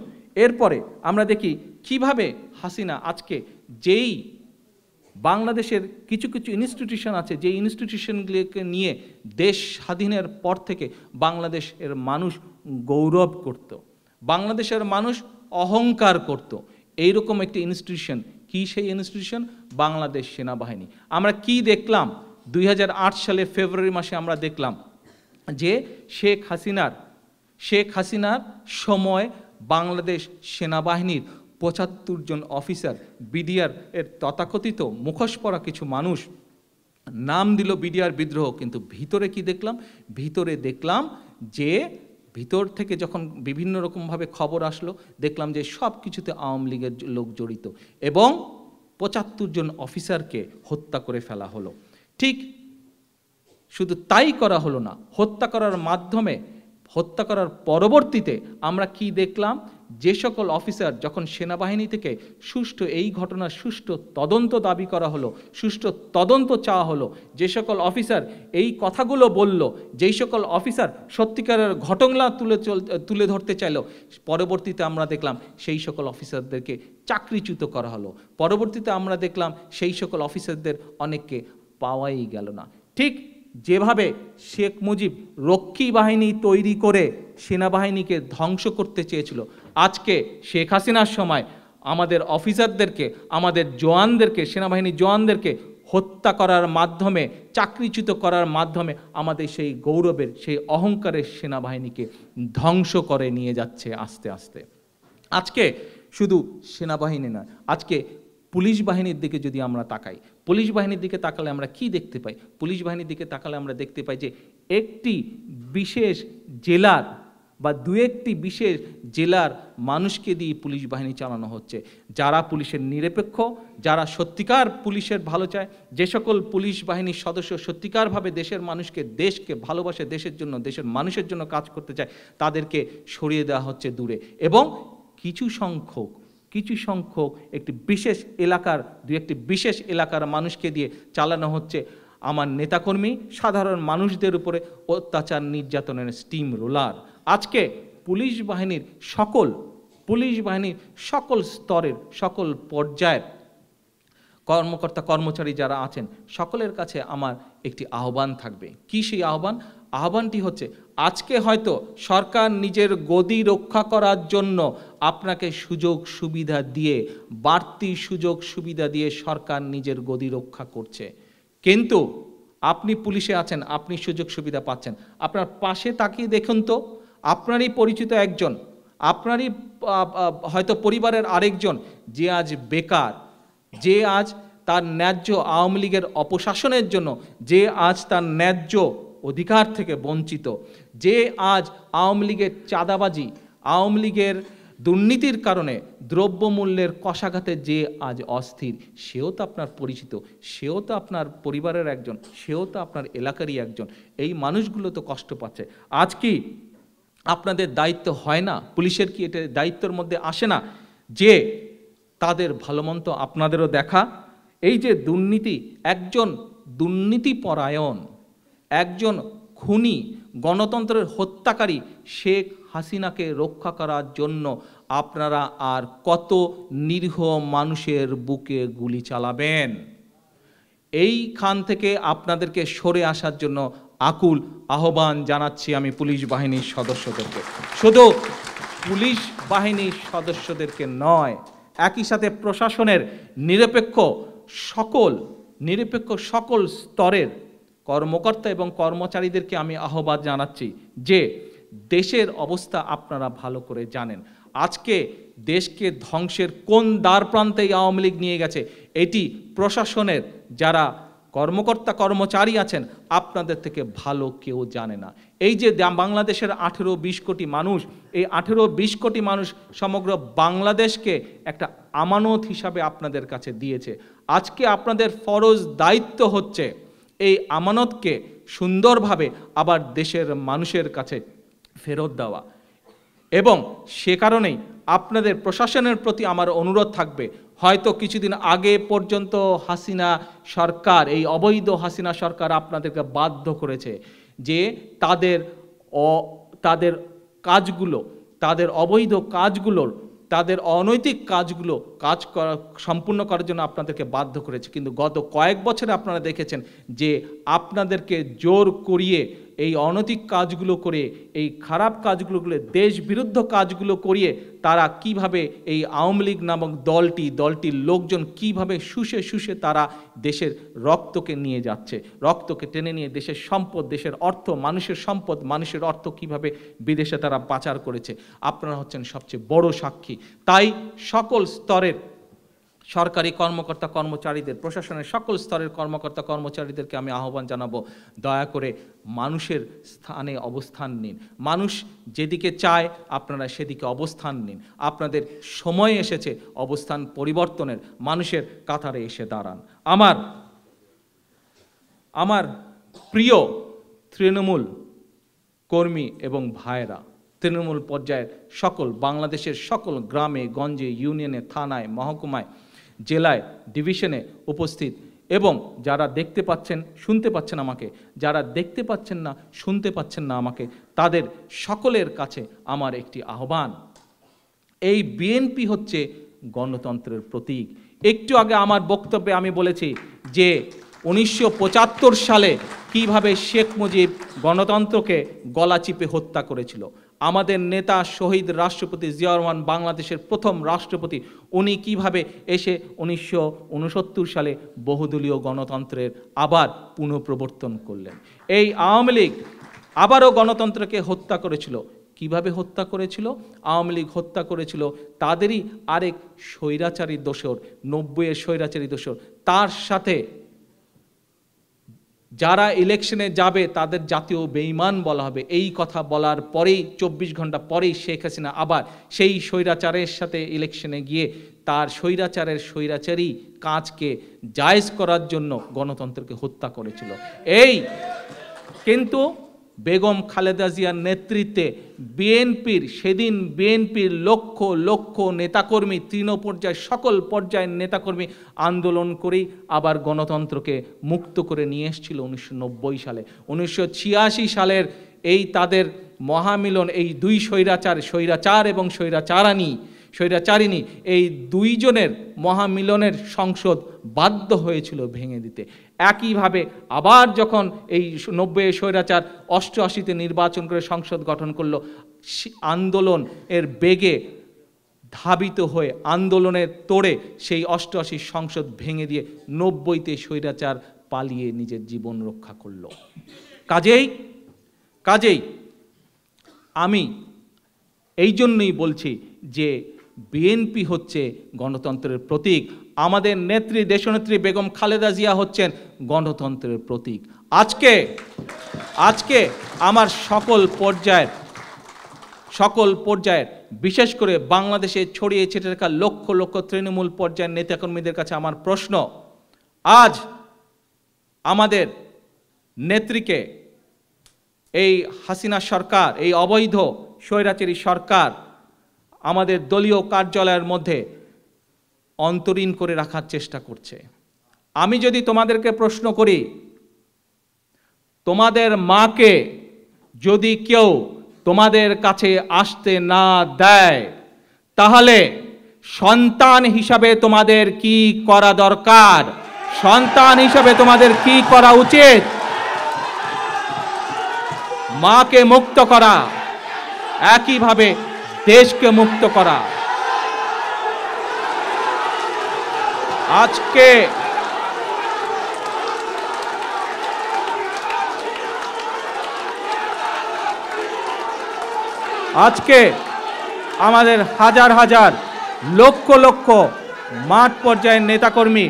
এরপরে আমরা দেখি কিভাবে হাসিনা আজকে যেই বাংলাদেশের কিছু কিছু ইনস্টিটিউশন আছে, যে ইনস্টিটিউশনগুলিকে নিয়ে দেশ স্বাধীনের পর থেকে বাংলাদেশের মানুষ গৌরব করত, বাংলাদেশের মানুষ অহংকার করত, এইরকম একটি ইনস্টিটিউশন। কি সেই ইনস্টিটিউশন? বাংলাদেশ সেনাবাহিনী। আমরা কি দেখলাম 2008 সালে ফেব্রুয়ারি মাসে? আমরা দেখলাম যে শেখ হাসিনার সময় বাংলাদেশ সেনাবাহিনীর 75 জন অফিসার, বিডিআর এর তথাকথিত মুখোশ পরা কিছু মানুষ নাম দিল বিডিআর বিদ্রোহ, কিন্তু ভিতরে কি দেখলাম? ভিতরে দেখলাম যে ভিতর থেকে যখন বিভিন্ন রকমভাবে খবর আসলো, দেখলাম যে সব কিছুতে আওয়ামী লীগের লোক জড়িত এবং 75 জন অফিসারকে হত্যা করে ফেলা হলো। ঠিক শুধু তাই করা হলো না, হত্যা করার পরবর্তীতে আমরা কি দেখলাম? যে সকল অফিসার যখন সেনাবাহিনী থেকে এই ঘটনার সুষ্ঠু তদন্ত দাবি করা হলো, সুষ্ঠু তদন্ত চাওয়া হলো, যে সকল অফিসার এই কথাগুলো বলল, যেই সকল অফিসার সত্যিকারের ঘটনা তুলে ধরতে চাইল, পরবর্তীতে আমরা দেখলাম সেই সকল অফিসারদেরকে চাকরিচ্যুত করা হলো। পরবর্তীতে আমরা দেখলাম সেই সকল অফিসারদের অনেককে পাওয়াই গেল না। ঠিক যেভাবে শেখ মুজিব রক্ষী বাহিনী তৈরি করে সেনাবাহিনীকে ধ্বংস করতে চেয়েছিল, আজকে শেখ হাসিনার সময় আমাদের অফিসারদেরকে, আমাদের জওয়ানদেরকে, সেনাবাহিনীর জওয়ানদেরকে হত্যা করার মাধ্যমে, চাকরিচ্যুত করার মাধ্যমে আমাদের সেই গৌরবের, সেই অহংকারের সেনাবাহিনীকে ধ্বংস করে নিয়ে যাচ্ছে আস্তে আস্তে। আজকে শুধু সেনাবাহিনী নয়, আজকে পুলিশ বাহিনীর দিকে যদি আমরা তাকাই, পুলিশ বাহিনীর দিকে তাকালে আমরা কি দেখতে পাই? পুলিশ বাহিনীর দিকে তাকালে আমরা দেখতে পাই যে একটি বিশেষ জেলার বা দু একটি বিশেষ জেলার মানুষকে দিয়ে পুলিশ বাহিনী চালানো হচ্ছে। যারা পুলিশের নিরপেক্ষ, যারা সত্যিকার পুলিশের ভালো চায়, যে সকল পুলিশ বাহিনীর সদস্য সত্যিকারভাবে দেশের মানুষকে, দেশকে ভালোবাসে, দেশের জন্য, দেশের মানুষের জন্য কাজ করতে চায়, তাদেরকে সরিয়ে দেওয়া হচ্ছে দূরে এবং কিছু সংখ্যক একটি বিশেষ এলাকার, একটি বিশেষ এলাকার মানুষকে দিয়ে চালানো হচ্ছে আমার নেতাকর্মী, সাধারণ মানুষদের উপরে অত্যাচার নির্যাতনের স্টিম রোলার। আজকে পুলিশ বাহিনীর সকল স্তরের, সকল পর্যায়ের কর্মকর্তা কর্মচারী যারা আছেন সকলের কাছে আমার একটি আহ্বান থাকবে। কি সেই আহ্বান? আহ্বানটি হচ্ছে, আজকে হয়তো সরকার নিজের গদি রক্ষা করার জন্য আপনাকে সুযোগ সুবিধা দিয়ে, বাড়তি সুযোগ সুবিধা দিয়ে সরকার নিজের গদি রক্ষা করছে, কিন্তু আপনি পুলিশে আছেন, আপনি সুযোগ সুবিধা পাচ্ছেন। আপনার পাশে তাকিয়ে দেখুন তো, আপনারই পরিচিত একজন, আপনারই হয়তো পরিবারের আরেকজন যে আজ বেকার, যে আজ তার ন্যায্য আওয়ামী লীগের অপশাসনের জন্য যে আজ তার ন্যায্য অধিকার থেকে বঞ্চিত, যে আজ আওয়ামী লীগের চাঁদাবাজি, আওয়ামী লীগের দুর্নীতির কারণে দ্রব্যমূল্যের কষাঘাতে যে আজ অস্থির, সেও তো আপনার পরিচিত, সেও তো আপনার পরিবারের একজন, সেও তো আপনার এলাকারই একজন। এই মানুষগুলো তো কষ্ট পাচ্ছে। আজ কি আপনাদের দায়িত্ব হয় না? পুলিশের কি এটা দায়িত্বের মধ্যে আসে না যে তাদের ভালো মন্দ আপনাদেরও দেখা? এই যে দুর্নীতি, একজন দুর্নীতিপরায়ণ, একজন খুনি, গণতন্ত্রের হত্যাকারী শেখ হাসিনাকে রক্ষা করার জন্য আপনারা আর কত নিরীহ মানুষের বুকে গুলি চালাবেন? এইখান থেকে আপনাদেরকে সরে আসার জন্য আকুল আহ্বান জানাচ্ছি আমি পুলিশ বাহিনীর সদস্যদেরকে। শুধু পুলিশ বাহিনীর সদস্যদেরকে নয়, একই সাথে প্রশাসনের নিরপেক্ষ সকল স্তরের কর্মকর্তা এবং কর্মচারীদেরকে আমি আহ্বান জানাচ্ছি যে দেশের অবস্থা আপনারা ভালো করে জানেন। আজকে দেশকে ধ্বংসের কোন দ্বার প্রান্তে আওয়ামী লীগ নিয়ে গেছে, এটি প্রশাসনের যারা কর্মকর্তা কর্মচারী আছেন আপনাদের থেকে ভালো কেউ জানে না। এই যে বাংলাদেশের 18-20 কোটি মানুষ, এই 18-20 কোটি মানুষ সমগ্র বাংলাদেশকে একটা আমানত হিসাবে আপনাদের কাছে দিয়েছে। আজকে আপনাদের ফরজ দায়িত্ব হচ্ছে এই আমানতকে সুন্দরভাবে আবার দেশের মানুষের কাছে ফেরত দেওয়া। এবং সে কারণেই আপনাদের প্রশাসনের প্রতি আমার অনুরোধ থাকবে, হয়তো কিছুদিন আগে পর্যন্ত হাসিনা সরকার, এই অবৈধ হাসিনা সরকার আপনাদেরকে বাধ্য করেছে যে তাদের কাজগুলো, তাদের অবৈধ কাজগুলোর, তাদের অনৈতিক কাজগুলো সম্পূর্ণ করার জন্য আপনাদেরকে বাধ্য করেছে। কিন্তু গত কয়েক বছরে আপনারা দেখেছেন যে আপনাদেরকে জোর করিয়ে এই অনৈতিক কাজগুলো করে, এই খারাপ কাজগুলো করে, দেশ বিরুদ্ধ কাজগুলো করিয়ে তারা কিভাবে এই আওয়ামী লীগ নামক দলটির লোকজন কিভাবে শুষে তারা দেশের রক্তকে নিয়ে যাচ্ছে, রক্তকে টেনে নিয়ে দেশের সম্পদ, দেশের অর্থ, মানুষের সম্পদ, মানুষের অর্থ কিভাবে বিদেশে তারা পাচার করেছে। আপনারা হচ্ছেন সবচেয়ে বড় সাক্ষী। তাই সকল স্তরের সরকারি কর্মকর্তা কর্মচারীদের, প্রশাসনের সকল স্তরের কর্মকর্তা কর্মচারীদেরকে আমি আহ্বান জানাবো, দয়া করে মানুষের স্থানে অবস্থান নিন। মানুষ যেদিকে চায় আপনারা সেদিকে অবস্থান নিন। আপনাদের সময় এসেছে অবস্থান পরিবর্তনের, মানুষের কাতারে এসে দাঁড়ান। আমার প্রিয় তৃণমূল কর্মী এবং ভাইয়েরা, তৃণমূল পর্যায়ের সকল, বাংলাদেশের সকল গ্রামে গঞ্জে, ইউনিয়নে, থানায়, মহকুমায়, জেলায়, ডিভিশনে উপস্থিত এবং যারা দেখতে পাচ্ছেন, শুনতে পাচ্ছেন আমাকে, যারা দেখতে পাচ্ছেন না, শুনতে পাচ্ছেন না আমাকে, তাদের সকলের কাছে আমার একটি আহ্বান। এই বিএনপি হচ্ছে গণতন্ত্রের প্রতীক। একটু আগে আমার বক্তব্যে আমি বলেছি যে 1975 সালে কিভাবে শেখ মুজিব গণতন্ত্রকে গলা চিপে হত্যা করেছিল। আমাদের নেতা শহীদ রাষ্ট্রপতি জিয়াউর রহমান, বাংলাদেশের প্রথম রাষ্ট্রপতি, উনি কিভাবে এসে 1969 সালে বহুদলীয় গণতন্ত্রের আবার পুনঃপ্রবর্তন করলেন। এই আওয়ামী লীগ আবারও গণতন্ত্রকে হত্যা করেছিল। কিভাবে হত্যা করেছিল? আওয়ামী লীগ হত্যা করেছিল তাদেরই আরেক স্বৈরাচারী দোসর, 90-এর স্বৈরাচারী দোসর, তার সাথে যারা ইলেকশনে যাবে তাদের জাতীয় বেঈমান বলা হবে। এই কথা বলার পরেই 24 ঘন্টা পরেই শেখ হাসিনা আবার সেই স্বৈরাচারের সাথে ইলেকশনে গিয়ে তার স্বৈরাচারী কাজকে জায়েজ করার জন্য গণতন্ত্রকে হত্যা করেছিল। কিন্তু বেগম খালেদা জিয়ার নেতৃত্বে সেদিন বিএনপির লক্ষ লক্ষ নেতাকর্মী, তৃণপর্যায় সকল পর্যায়ের নেতাকর্মী আন্দোলন করেই আবার গণতন্ত্রকে মুক্ত করে নিয়ে এসেছিল 1990 সালে। 1986 সালের এই তাদের মহামিলন, এই দুই স্বৈরাচার এবং স্বৈরাচারানী স্বৈরাচারিণী, এই দুইজনের মহামিলনের সংসদ বাধ্য হয়েছিল ভেঙে দিতে। একইভাবে আবার যখন এই 90 স্বৈরাচার 88-তে নির্বাচন করে সংসদ গঠন করলো, আন্দোলন এর বেগে ধাবিত হয়ে আন্দোলনের তোড়ে সেই 88 সংসদ ভেঙে দিয়ে 90-তে স্বৈরাচার পালিয়ে নিজের জীবন রক্ষা করলো। কাজেই আমি এই জন্যই বলছি যে বিএনপি হচ্ছে গণতন্ত্রের প্রতীক, আমাদের নেত্রী দেশনেত্রী বেগম খালেদা জিয়া হচ্ছেন গণতন্ত্রের প্রতীক। আজকে আমার সকল পর্যায়ের বিশেষ করে বাংলাদেশে ছড়িয়ে ছিটিয়ে থাকা লক্ষ লক্ষ তৃণমূল পর্যায়ের নেতাকর্মীদের কাছে আমার প্রশ্ন, আজ আমাদের নেত্রীকে এই হাসিনা সরকার, এই অবৈধ স্বৈরাচারী সরকার আমাদের দলীয় কার্যালয়ের মধ্যে অন্তরীণ করে রাখার চেষ্টা করছে। আমি যদি তোমাদেরকে প্রশ্ন করি, তোমাদের মাকে যদি কেউ তোমাদের কাছে আসতে না দেয়, তাহলে সন্তান হিসাবে তোমাদের কি করা দরকার? সন্তান হিসাবে তোমাদের কি করা উচিত? মাকে মুক্ত করা, একইভাবে দেশকে মুক্ত করা। আজকে আমাদের হাজার হাজার লক্ষ লক্ষ মাঠ পর্যায়ের নেতাকর্মী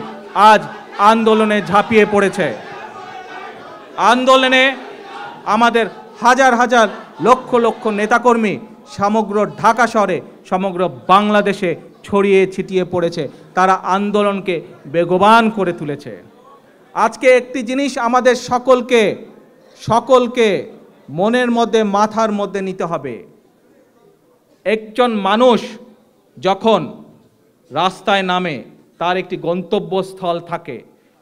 আজ আন্দোলনে ঝাঁপিয়ে পড়েছে। আন্দোলনে আমাদের হাজার হাজার লক্ষ লক্ষ নেতাকর্মী সমগ্র ঢাকা শহরে, সমগ্র বাংলাদেশে ছড়িয়ে ছিটিয়ে পড়েছে। তারা আন্দোলনকে বেগবান করে তুলেছে। আজকে একটি জিনিস আমাদের সকলকে মনের মধ্যে, মাথার মধ্যে নিতে হবে। একজন মানুষ যখন রাস্তায় নামে, তার একটি গন্তব্যস্থল থাকে,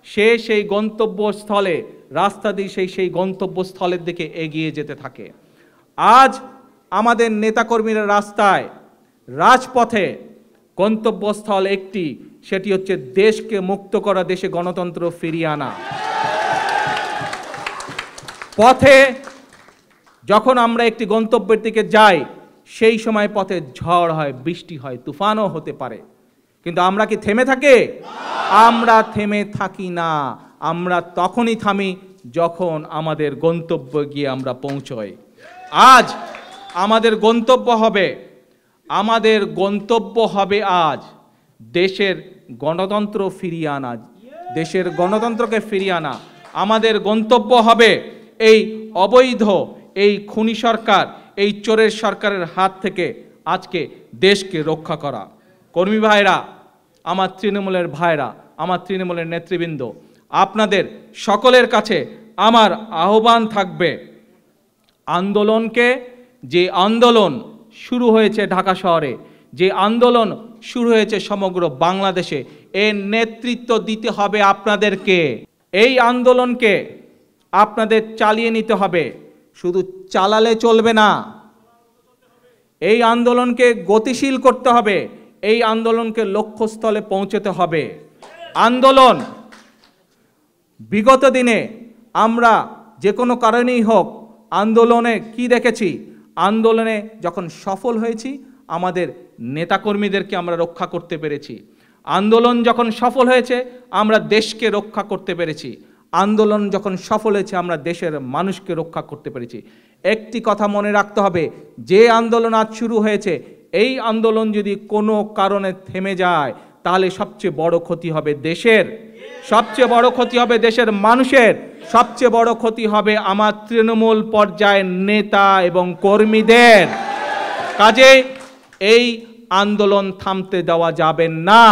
সে সেই গন্তব্যস্থলে রাস্তা দিয়ে সেই গন্তব্যস্থলের দিকে এগিয়ে যেতে থাকে। আজ আমাদের নেতাকর্মীরা রাস্তায়, রাজপথে গন্তব্যস্থল একটি, সেটি হচ্ছে দেশকে মুক্ত করা, দেশে গণতন্ত্র ফিরিয়ে আনা। পথে যখন আমরা একটি গন্তব্যের দিকে যাই, সেই সময় পথে ঝড় হয়, বৃষ্টি হয়, তুফানও হতে পারে, কিন্তু আমরা কি থেমে থাকি? আমরা থেমে থাকি না। আমরা তখনই থামি যখন আমাদের গন্তব্যে গিয়ে আমরা পৌঁছই। আজ আমাদের গন্তব্য হবে আজ দেশের গণতন্ত্র ফিরিয়ে আনা, দেশের গণতন্ত্রকে ফিরিয়ে আনা। আমাদের গন্তব্য হবে এই অবৈধ, এই খুনি সরকার, এই চোরের সরকারের হাত থেকে আজকে দেশকে রক্ষা করা। কর্মী ভাইরা, আমার তৃণমূলের ভাইরা, আমার তৃণমূলের নেতৃবৃন্দ, আপনাদের সকলের কাছে আমার আহ্বান থাকবে, আন্দোলনকে, যে আন্দোলন শুরু হয়েছে ঢাকা শহরে, যে আন্দোলন শুরু হয়েছে সমগ্র বাংলাদেশে, এর নেতৃত্ব দিতে হবে আপনাদেরকে। এই আন্দোলনকে আপনাদের চালিয়ে নিতে হবে, শুধু চালালে চলবে না। এই আন্দোলনকে গতিশীল করতে হবে, এই আন্দোলনকে লক্ষ্যস্থলে পৌঁছতে হবে। আন্দোলন বিগত দিনে আমরা যে কোনো কারণেই হোক, আন্দোলনে কি দেখেছি? আন্দোলনে যখন সফল হয়েছি, আমাদের নেতাকর্মীদেরকে আমরা রক্ষা করতে পেরেছি। আন্দোলন যখন সফল হয়েছে, আমরা দেশকে রক্ষা করতে পেরেছি। আন্দোলন যখন সফল হয়েছে, আমরা দেশের মানুষকে রক্ষা করতে পেরেছি। একটি কথা মনে রাখতে হবে, যে আন্দোলন আজ শুরু হয়েছে, এই আন্দোলন যদি কোনো কারণে থেমে যায়, তাহলে সবচেয়ে বড় ক্ষতি হবে দেশের, সবচেয়ে বড় ক্ষতি হবে দেশের মানুষের, সবচেয়ে বড় ক্ষতি হবে আমার তৃণমূল পর্যায়ের নেতা এবং কর্মীদের। কাজেই এই আন্দোলন থামতে দেওয়া যাবে না,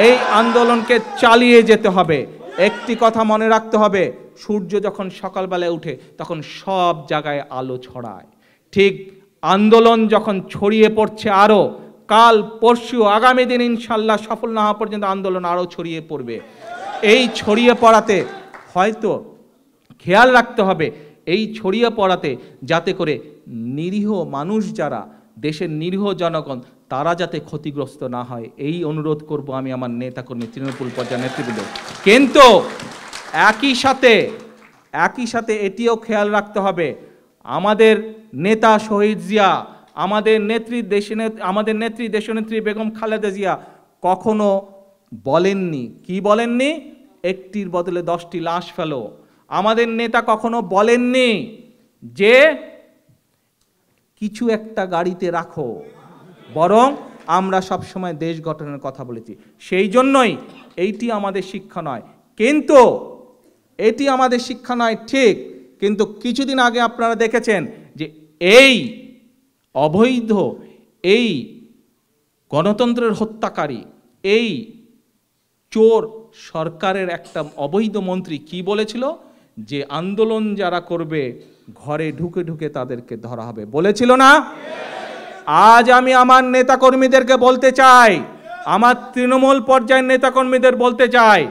এই আন্দোলনকে চালিয়ে যেতে হবে। একটি কথা মনে রাখতে হবে, সূর্য যখন সকালবেলায় উঠে তখন সব জায়গায় আলো ছড়ায়, ঠিক আন্দোলন যখন ছড়িয়ে পড়ছে আরও, কাল পরশু আগামী দিন ইনশাল্লাহ সফল না হওয়া পর্যন্ত আন্দোলন আরও ছড়িয়ে পড়বে। এই ছড়িয়ে পড়াতে হয়তো খেয়াল রাখতে হবে, এই ছড়িয়ে পড়াতে যাতে করে নিরীহ মানুষ যারা, দেশের নিরীহ জনগণ, তারা যাতে ক্ষতিগ্রস্ত না হয় এই অনুরোধ করব আমি আমার নেতাকর্মী তৃণমূল পর্যায়ের নেতৃবৃন্দ। কিন্তু একই সাথে এটিও খেয়াল রাখতে হবে, আমাদের নেতা শহীদ জিয়া, আমাদের নেত্রী দেশনেত্রী বেগম খালেদা জিয়া কখনো বলেননি, কি বলেননি, একটির বদলে 10টি লাশ ফেলো। আমাদের নেতা কখনো বলেননি যে কিছু একটা গাড়িতে রাখো, বরং আমরা সবসময় দেশ গঠনের কথা বলেছি। সেই জন্যই এইটি আমাদের শিক্ষা নয়, কিন্তু এটি আমাদের শিক্ষা নয় ঠিক, কিন্তু কিছুদিন আগে আপনারা দেখেছেন যে এই অবৈধ, এই গণতন্ত্রের হত্যাকারী, এই চোর সরকারের একটা অবৈধ মন্ত্রী কি বলেছিল, যে আন্দোলন যারা করবে ঘরে ঢুকে ঢুকে তাদেরকে ধরা হবে, বলেছিল না? আজ আমি আমার নেতাকর্মীদেরকে বলতে চাই, আমার তৃণমূল পর্যায়ের নেতাকর্মীদের বলতে চাই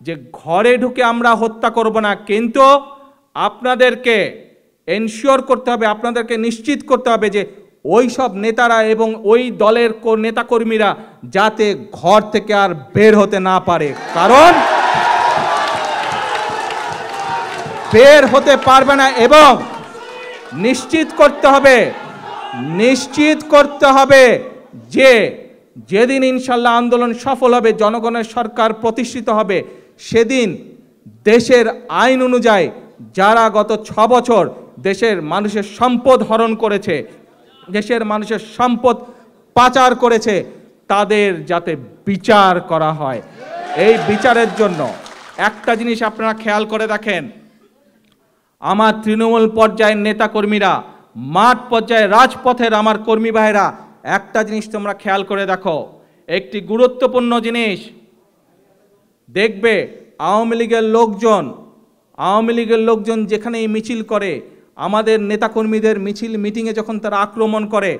যে ঘরে ঢুকে আমরা হত্যা করব না, কিন্তু আপনাদেরকে এনশিওর করতে হবে, আপনাদেরকে নিশ্চিত করতে হবে যে ওই সব নেতারা এবং ওই দলের নেতাকর্মীরা যাতে ঘর থেকে আর বের হতে না পারে, কারণ বের হতে পারবে না। এবং নিশ্চিত করতে হবে যে যেদিন ইনশাল্লাহ আন্দোলন সফল হবে, জনগণের সরকার প্রতিষ্ঠিত হবে, সেদিন দেশের আইন অনুযায়ী যারা গত 6 বছর দেশের মানুষের সম্পদ হরণ করেছে, দেশের মানুষের সম্পদ পাচার করেছে, তাদের যাতে বিচার করা হয়। এই বিচারের জন্য একটা জিনিস আপনারা খেয়াল করে দেখেন, আমার তৃণমূল পর্যায়ের নেতাকর্মীরা, মাঠ পর্যায়ে রাজপথের আমার কর্মী ভাইরা, একটা জিনিস তোমরা খেয়াল করে দেখো, একটি গুরুত্বপূর্ণ জিনিস দেখবে, আওয়ামী লীগের লোকজন যেখানেই মিছিল করে, আমাদের নেতাকর্মীদের মিটিংয়ে যখন তারা আক্রমণ করে,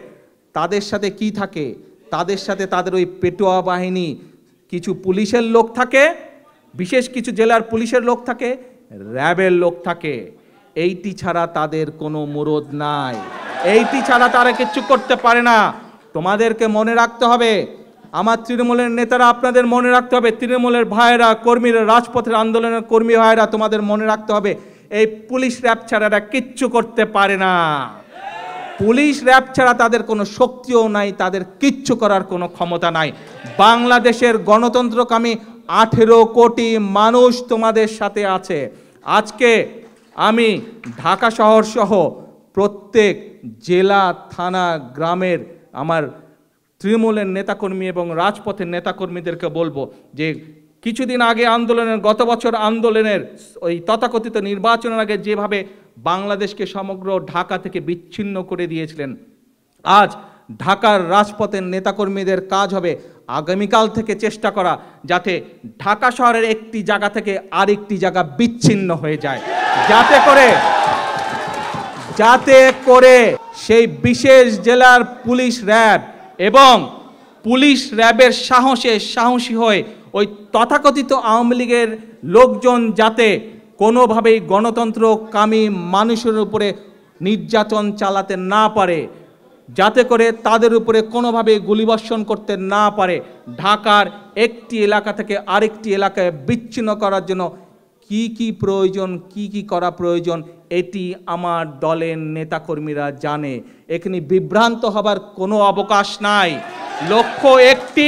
তাদের সাথে কি থাকে? তাদের সাথে তাদের ওই পেটোয়া বাহিনী, কিছু পুলিশের লোক থাকে, বিশেষ কিছু জেলার পুলিশের লোক থাকে, র্যাবের লোক থাকে। এইটি ছাড়া তাদের কোনো মুরদ নাই, এইটি ছাড়া তারা কিচ্ছু করতে পারে না। তোমাদেরকে মনে রাখতে হবে, আমার তৃণমূলের নেতারা, আপনাদের মনে রাখতে হবে, তৃণমূলের ভাইয়েরা, কর্মীরা, রাজপথের আন্দোলনের কর্মী ভাইয়েরা, তোমাদের মনে রাখতে হবে, এই পুলিশ র্যাব ছাড়া এরা কিচ্ছু করতে পারে না। পুলিশ র্যাব ছাড়া তাদের কোনো শক্তিও নাই, তাদের কিচ্ছু করার কোনো ক্ষমতা নাই। বাংলাদেশের গণতন্ত্রকামী 18 কোটি মানুষ তোমাদের সাথে আছে। আজকে আমি ঢাকা শহর সহ প্রত্যেক জেলা, থানা, গ্রামের আমার তৃণমূলের নেতাকর্মী এবং রাজপথের নেতাকর্মীদেরকে বলবো যে কিছুদিন আগে আন্দোলনের, গত বছর আন্দোলনের ওই তথাকথিত নির্বাচনের আগে যেভাবে বাংলাদেশকে সমগ্র ঢাকা থেকে বিচ্ছিন্ন করে দিয়েছিলেন, আজ ঢাকার রাজপথের নেতাকর্মীদের কাজ হবে আগামীকাল থেকে চেষ্টা করা যাতে ঢাকা শহরের একটি জায়গা থেকে আরেকটি জায়গা বিচ্ছিন্ন হয়ে যায়, যাতে করে সেই বিশেষ জেলার পুলিশ র্যাব এবং পুলিশ র্যাবের সাহসী হয়ে ওই তথাকথিত আওয়ামী লীগের লোকজন যাতে কোনোভাবেই গণতন্ত্রকামী মানুষের উপরে নির্যাতন চালাতে না পারে, যাতে করে তাদের উপরে কোনোভাবে গুলিবর্ষণ করতে না পারে, ঢাকার একটি এলাকা থেকে আরেকটি এলাকায় বিচ্ছিন্ন করার জন্য কি কি প্রয়োজন, কি কি করা প্রয়োজন, এটি আমার দলের নেতাকর্মীরা জানে। এখানে বিভ্রান্ত হবার কোনো অবকাশ নাই। লক্ষ্য একটি,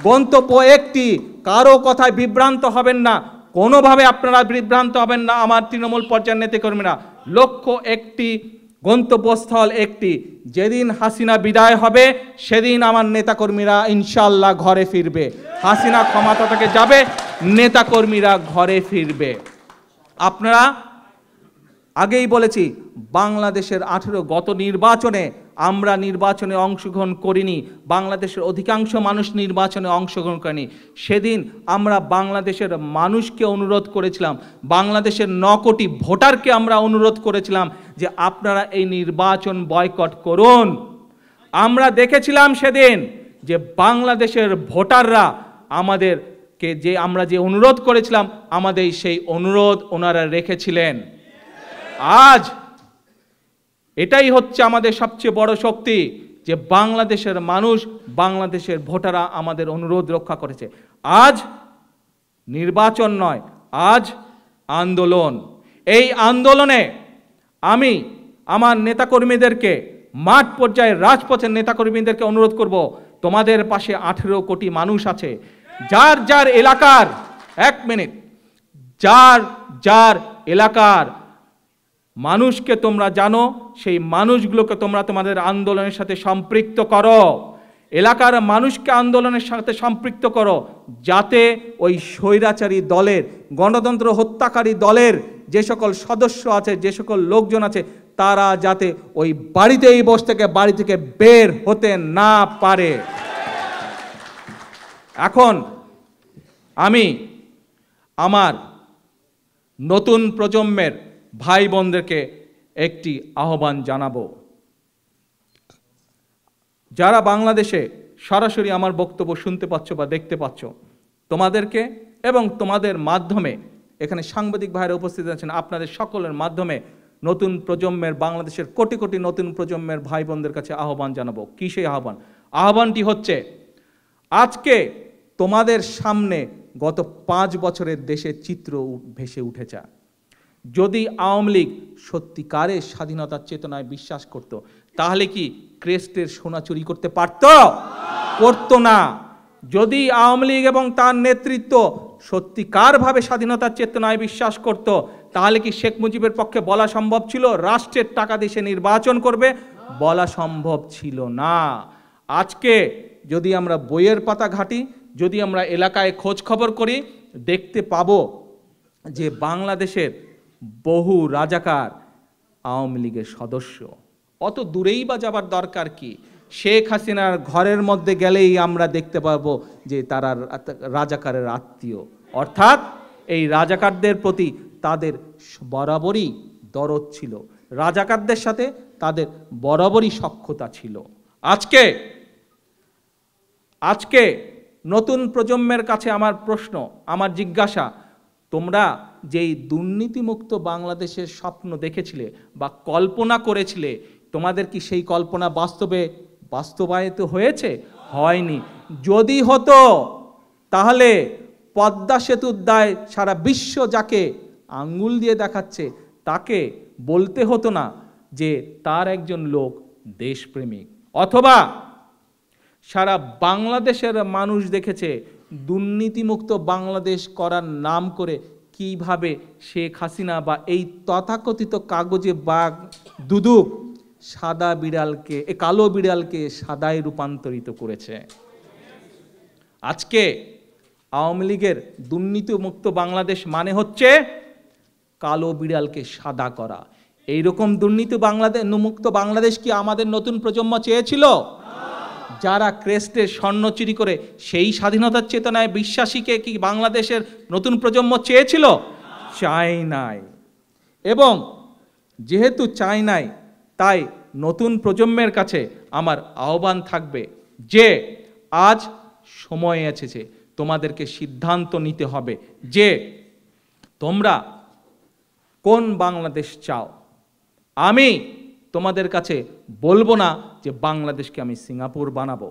গন্তব্য একটি, কারো কথায় বিভ্রান্ত হবেন না, কোনোভাবে আপনারা বিভ্রান্ত হবেন না। আমার তৃণমূল পর্যায়ের নেতাকর্মীরা, লক্ষ্য একটি, গন্তব্যস্থল একটি। যেদিন হাসিনা বিদায় হবে সেদিন আমার নেতাকর্মীরা ইনশাল্লাহ ঘরে ফিরবে। হাসিনা ক্ষমতা থেকে যাবে, নেতাকর্মীরা ঘরে ফিরবে। আপনারা আগেই বলেছি, বাংলাদেশের 18 গত নির্বাচনে আমরা নির্বাচনে অংশগ্রহণ করিনি, বাংলাদেশের অধিকাংশ মানুষ নির্বাচনে অংশগ্রহণ করেনি। সেদিন আমরা বাংলাদেশের মানুষকে অনুরোধ করেছিলাম, বাংলাদেশের 9 কোটি ভোটারকে আমরা অনুরোধ করেছিলাম যে আপনারা এই নির্বাচন বয়কট করুন। আমরা দেখেছিলাম সেদিন যে বাংলাদেশের ভোটাররা আমাদেরকে আমরা যে অনুরোধ করেছিলাম, আমাদের সেই অনুরোধ ওনারা রেখেছিলেন। আজ এটাই হচ্ছে আমাদের সবচেয়ে বড় শক্তি। যে বাংলাদেশের মানুষ, বাংলাদেশের ভোটাররা আমাদের অনুরোধ রক্ষা করেছে। আজ নির্বাচন নয়, আজ আন্দোলন। এই আন্দোলনে আমি আমার নেতাকর্মীদেরকে, মাঠ পর্যায়ে রাজপথের নেতাকর্মীদেরকে অনুরোধ করব, তোমাদের পাশে 18 কোটি মানুষ আছে। যার যার এলাকার, এক মিনিট, যার যার এলাকার মানুষকে তোমরা জানো, সেই মানুষগুলোকে তোমরা তোমাদের আন্দোলনের সাথে সম্পৃক্ত করো। এলাকার মানুষকে আন্দোলনের সাথে সম্পৃক্ত করো, যাতে ওই স্বৈরাচারী দলের, গণতন্ত্র হত্যাকারী দলের যে সকল সদস্য আছে, যে সকল লোকজন আছে, তারা যাতে ওই বাড়িতেই বসে থেকে বাড়ি থেকে বের হতে না পারে। এখন আমি আমার নতুন প্রজন্মের ভাই বোনদেরকে একটি আহ্বান জানাবো। যারা বাংলাদেশে সরাসরি আমার বক্তব্য শুনতে পাচ্ছ বা দেখতে পাচ্ছ, তোমাদেরকে এবং তোমাদের মাধ্যমে, এখানে সাংবাদিক ভাইরা উপস্থিত আছেন, আপনাদের সকলের মাধ্যমে নতুন প্রজন্মের, বাংলাদেশের কোটি কোটি নতুন প্রজন্মের ভাই বোনদের কাছে আহ্বান জানাবো। কি সেই আহ্বান? আহ্বানটি হচ্ছে, আজকে তোমাদের সামনে গত 5 বছরের দেশের চিত্র ভেসে উঠেছে। যদি আওয়ামী লীগ সত্যিকারের স্বাধীনতার চেতনায় বিশ্বাস করত, তাহলে কি ক্রেস্টের সোনা চুরি করতে পারত? করতো না। যদি আওয়ামী লীগ এবং তার নেতৃত্ব সত্যিকারভাবে স্বাধীনতার চেতনায় বিশ্বাস করত, তাহলে কি শেখ মুজিবের পক্ষে বলা সম্ভব ছিল রাষ্ট্রের টাকা দিয়ে সে নির্বাচন করবে? বলা সম্ভব ছিল না। আজকে যদি আমরা বইয়ের পাতা ঘাঁটি, যদি আমরা এলাকায় খোঁজ খবর করি, দেখতে পাবো যে বাংলাদেশের বহু রাজাকার আওয়ামী লীগের সদস্য। অত দূরেই বা যাবার দরকার কি? শেখ হাসিনার ঘরের মধ্যে গেলেই আমরা দেখতে পাবো যে তারা রাজাকারের আত্মীয়। অর্থাৎ এই রাজাকারদের প্রতি তাদের বরাবরই দরদ ছিল, রাজাকারদের সাথে তাদের বরাবরই সখ্যতা ছিল। আজকে নতুন প্রজন্মের কাছে আমার প্রশ্ন, আমার জিজ্ঞাসা, তোমরা যেই দুর্নীতিমুক্ত বাংলাদেশের স্বপ্ন দেখেছিলে বা কল্পনা করেছিলে, তোমাদের কি সেই কল্পনা বাস্তবায়িত হয়েছে? হয়নি। যদি হতো, তাহলে পদ্মা সেতুর দায় সারা বিশ্ব যাকে আঙ্গুল দিয়ে দেখাচ্ছে, তাকে বলতে হতো না যে তার একজন লোক দেশপ্রেমিক। অথবা সারা বাংলাদেশের মানুষ দেখেছে দুর্নীতিমুক্ত বাংলাদেশ করার নাম করে কিভাবে শেখ হাসিনা বা এই তথাকথিত কাগজে বাঘ দুদুক কালো বিড়ালকে সাদায় রূপান্তরিত করেছে। আজকে আওয়ামী লীগের দুর্নীতিমুক্ত বাংলাদেশ মানে হচ্ছে কালো বিড়ালকে সাদা করা। এইরকম মুক্ত বাংলাদেশ কি আমাদের নতুন প্রজন্ম চেয়েছিল? যারা ক্রেস্টের স্বর্ণ চুরি করে সেই স্বাধীনতার চেতনায় বিশ্বাসীকে কি বাংলাদেশের নতুন প্রজন্ম চেয়েছিল? চায় নাই। এবং যেহেতু চায় নাই, তাই নতুন প্রজন্মের কাছে আমার আহ্বান থাকবে যে আজ সময় এসেছে, তোমাদেরকে সিদ্ধান্ত নিতে হবে যে তোমরা কোন বাংলাদেশ চাও। আমি তোমাদের কাছে বলবো না যে বাংলাদেশকে আমি সিঙ্গাপুর বানাবো।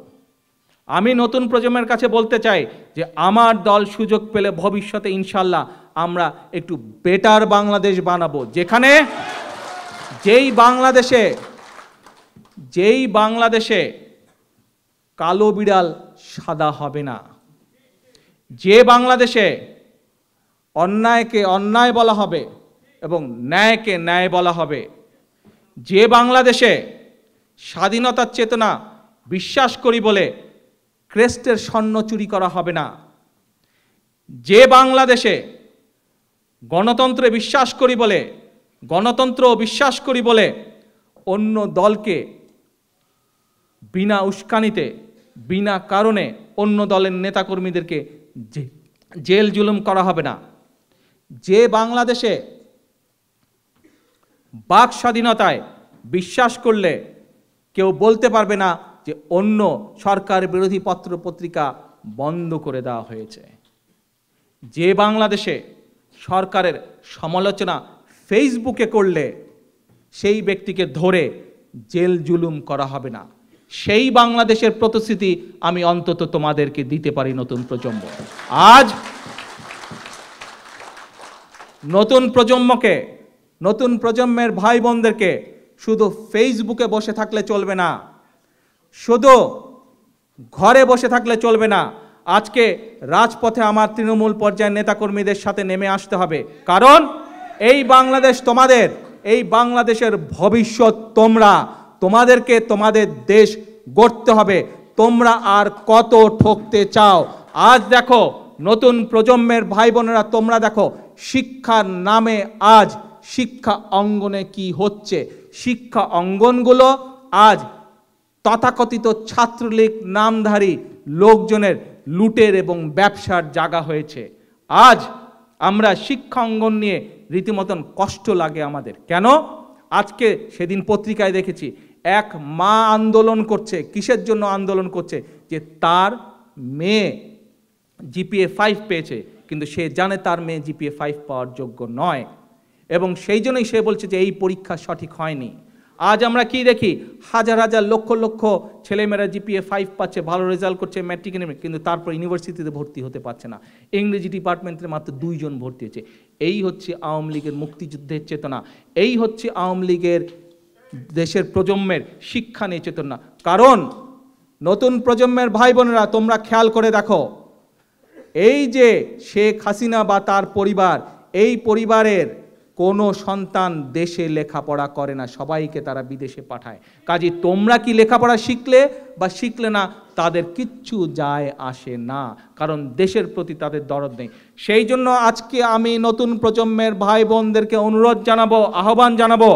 আমি নতুন প্রজন্মের কাছে বলতে চাই যে আমার দল সুযোগ পেলে ভবিষ্যতে ইনশাল্লাহ আমরা একটু বেটার বাংলাদেশ বানাবো, যেখানে যেই বাংলাদেশে কালো বিড়াল সাদা হবে না, যে বাংলাদেশে অন্যায়কে অন্যায় বলা হবে এবং ন্যায়কে ন্যায় বলা হবে, যে বাংলাদেশে স্বাধীনতার চেতনা বিশ্বাস করি বলে ক্রেস্টের স্বর্ণ চুরি করা হবে না, যে বাংলাদেশে গণতন্ত্রে বিশ্বাস করি বলে অন্য দলকে বিনা উস্কানিতে, বিনা কারণে অন্য দলের নেতাকর্মীদেরকে জেল জুলুম করা হবে না, যে বাংলাদেশে বাক স্বাধীনতায় বিশ্বাস করলে কেউ বলতে পারবে না যে অন্য সরকার বিরোধী পত্র পত্রিকা বন্ধ করে দেওয়া হয়েছে, যে বাংলাদেশে সরকারের সমালোচনা ফেসবুকে করলে সেই ব্যক্তিকে ধরে জেল জুলুম করা হবে না, সেই বাংলাদেশের প্রতিশ্রুতি আমি অন্তত তোমাদেরকে দিতে পারি নতুন প্রজন্ম। আজ নতুন প্রজন্মের ভাই বোনদেরকে শুধু ফেসবুকে বসে থাকলে চলবে না, শুধু ঘরে বসে থাকলে চলবে না। আজকে রাজপথে আমার তৃণমূল পর্যায়ের নেতাকর্মীদের সাথে নেমে আসতে হবে, কারণ এই বাংলাদেশ তোমাদের, এই বাংলাদেশের ভবিষ্যৎ তোমরা, তোমাদেরকে তোমাদের দেশ গড়তে হবে। তোমরা আর কত ঠকতে চাও? আজ দেখো নতুন প্রজন্মের ভাই বোনেরা, তোমরা দেখো শিক্ষার নামে আজ শিক্ষা অঙ্গনে কি হচ্ছে। শিক্ষা অঙ্গনগুলো আজ তথাকথিত ছাত্রলীগ নামধারী লোকজনের লুটের এবং ব্যবসার জায়গা হয়েছে। আজ আমরা শিক্ষা অঙ্গন নিয়ে রীতিমতন কষ্ট লাগে আমাদের। কেন? আজকে সেদিন পত্রিকায় দেখেছি এক মা আন্দোলন করছে। কিসের জন্য আন্দোলন করছে? যে তার মেয়ে জিপিএ 5 পেয়েছে, কিন্তু সে জানে তার মেয়ে জিপিএ 5 পাওয়ার যোগ্য নয়, এবং সেই জন্যই সে বলছে যে এই পরীক্ষা সঠিক হয়নি। আজ আমরা কি দেখি? হাজার হাজার লক্ষ লক্ষ ছেলেমেয়েরা জিপিএ 5 পাচ্ছে, ভালো রেজাল্ট করছে ম্যাট্রিক, কিন্তু তারপর ইউনিভার্সিটিতে ভর্তি হতে পারছে না। ইংরেজি ডিপার্টমেন্টে মাত্র 2 জন ভর্তি হয়েছে। এই হচ্ছে আওয়ামী লীগের মুক্তিযুদ্ধের চেতনা, এই হচ্ছে আওয়ামী লীগের দেশের প্রজন্মের শিক্ষা নিয়ে চেতনা। কারণ নতুন প্রজন্মের ভাই বোনেরা, তোমরা খেয়াল করে দেখো, এই যে শেখ হাসিনা বা তার পরিবার, এই পরিবারের কোনো সন্তান দেশে লেখাপড়া করে না, সবাইকে তারা বিদেশে পাঠায়। কাজে তোমরা কি লেখাপড়া শিখলে বা শিখলে না, তাদের কিচ্ছু যায় আসে না, কারণ দেশের প্রতি তাদের দরদ নেই। সেই জন্য আজকে আমি নতুন প্রজন্মের ভাই বোনদেরকে অনুরোধ জানাবো, আহ্বান জানাবো,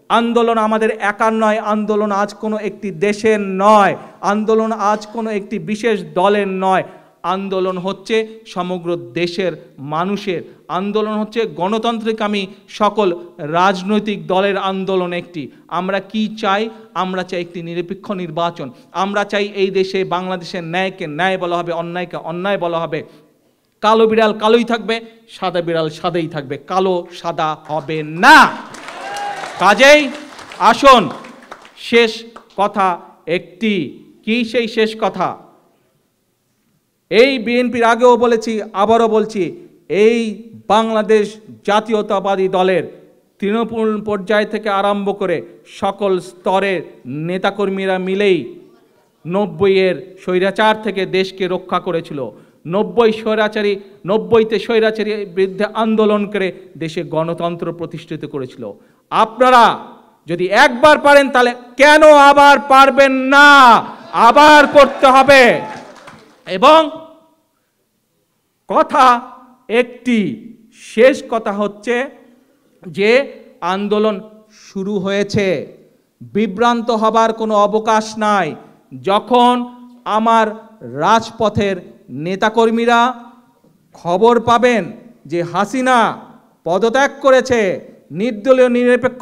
আন্দোলন আমাদের একার নয়, আন্দোলন আজ কোনো একটি দেশের নয়, আন্দোলন আজ কোনো একটি বিশেষ দলের নয়, আন্দোলন হচ্ছে সমগ্র দেশের মানুষের, আন্দোলন হচ্ছে গণতন্ত্রকামী সকল রাজনৈতিক দলের আন্দোলন একটি। আমরা কি চাই? আমরা চাই একটি নিরপেক্ষ নির্বাচন। আমরা চাই এই দেশে বাংলাদেশের ন্যায়কে ন্যায় বলা হবে, অন্যায়কে অন্যায় বলা হবে। কালো বিড়াল কালোই থাকবে, সাদা বিড়াল সাদাই থাকবে, কালো সাদা হবে না। কাজেই আসুন, শেষ কথা একটি, কি সেই শেষ কথা? এই বিএনপির আগেও বলেছি, আবারও বলছি, এই বাংলাদেশ জাতীয়তাবাদী দলের তৃণমূল পর্যায় থেকে আরম্ভ করে সকল স্তরের নেতাকর্মীরা মিলেই 90-এর স্বৈরাচার থেকে দেশকে রক্ষা করেছিল। 90-তে স্বৈরাচারীর বিরুদ্ধে আন্দোলন করে দেশে গণতন্ত্র প্রতিষ্ঠিত করেছিল। আপনারা যদি একবার পারেন, তাহলে কেন আবার পারবেন না? আবার করতে হবে। এবং কথা একটি, শেষ কথা হচ্ছে যে আন্দোলন শুরু হয়েছে, বিভ্রান্ত হবার কোনো অবকাশ নাই। যখন আমার রাজপথের নেতাকর্মীরা খবর পাবেন যে হাসিনা পদত্যাগ করেছে, নির্দলীয় নিরপেক্ষ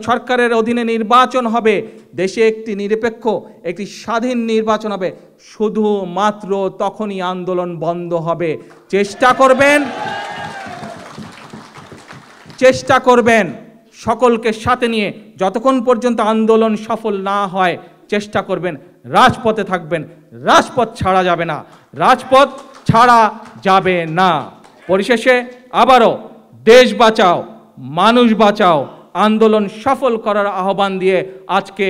সরকারের অধীনে নির্বাচন হবে, দেশে একটি নিরপেক্ষ একটি স্বাধীন নির্বাচন হবে, শুধুমাত্র তখনই আন্দোলন বন্ধ হবে। চেষ্টা করবেন সকলকে সাথে নিয়ে, যতক্ষণ পর্যন্ত আন্দোলন সফল না হয় চেষ্টা করবেন, রাজপথে থাকবেন। রাজপথ ছাড়া যাবে না, রাজপথ ছাড়া যাবে না। পরিশেষে আবারও দেশ বাঁচাও, মানুষ বাঁচাও আন্দোলন সফল করার আহ্বান দিয়ে আজকে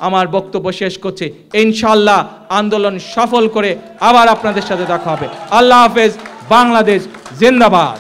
আমার বক্তব্য শেষ করছি। ইনশাআল্লাহ আন্দোলন সফল করে আবার আপনাদের সাথে দেখা হবে। আল্লাহ হাফেজ। বাংলাদেশ জিন্দাবাদ।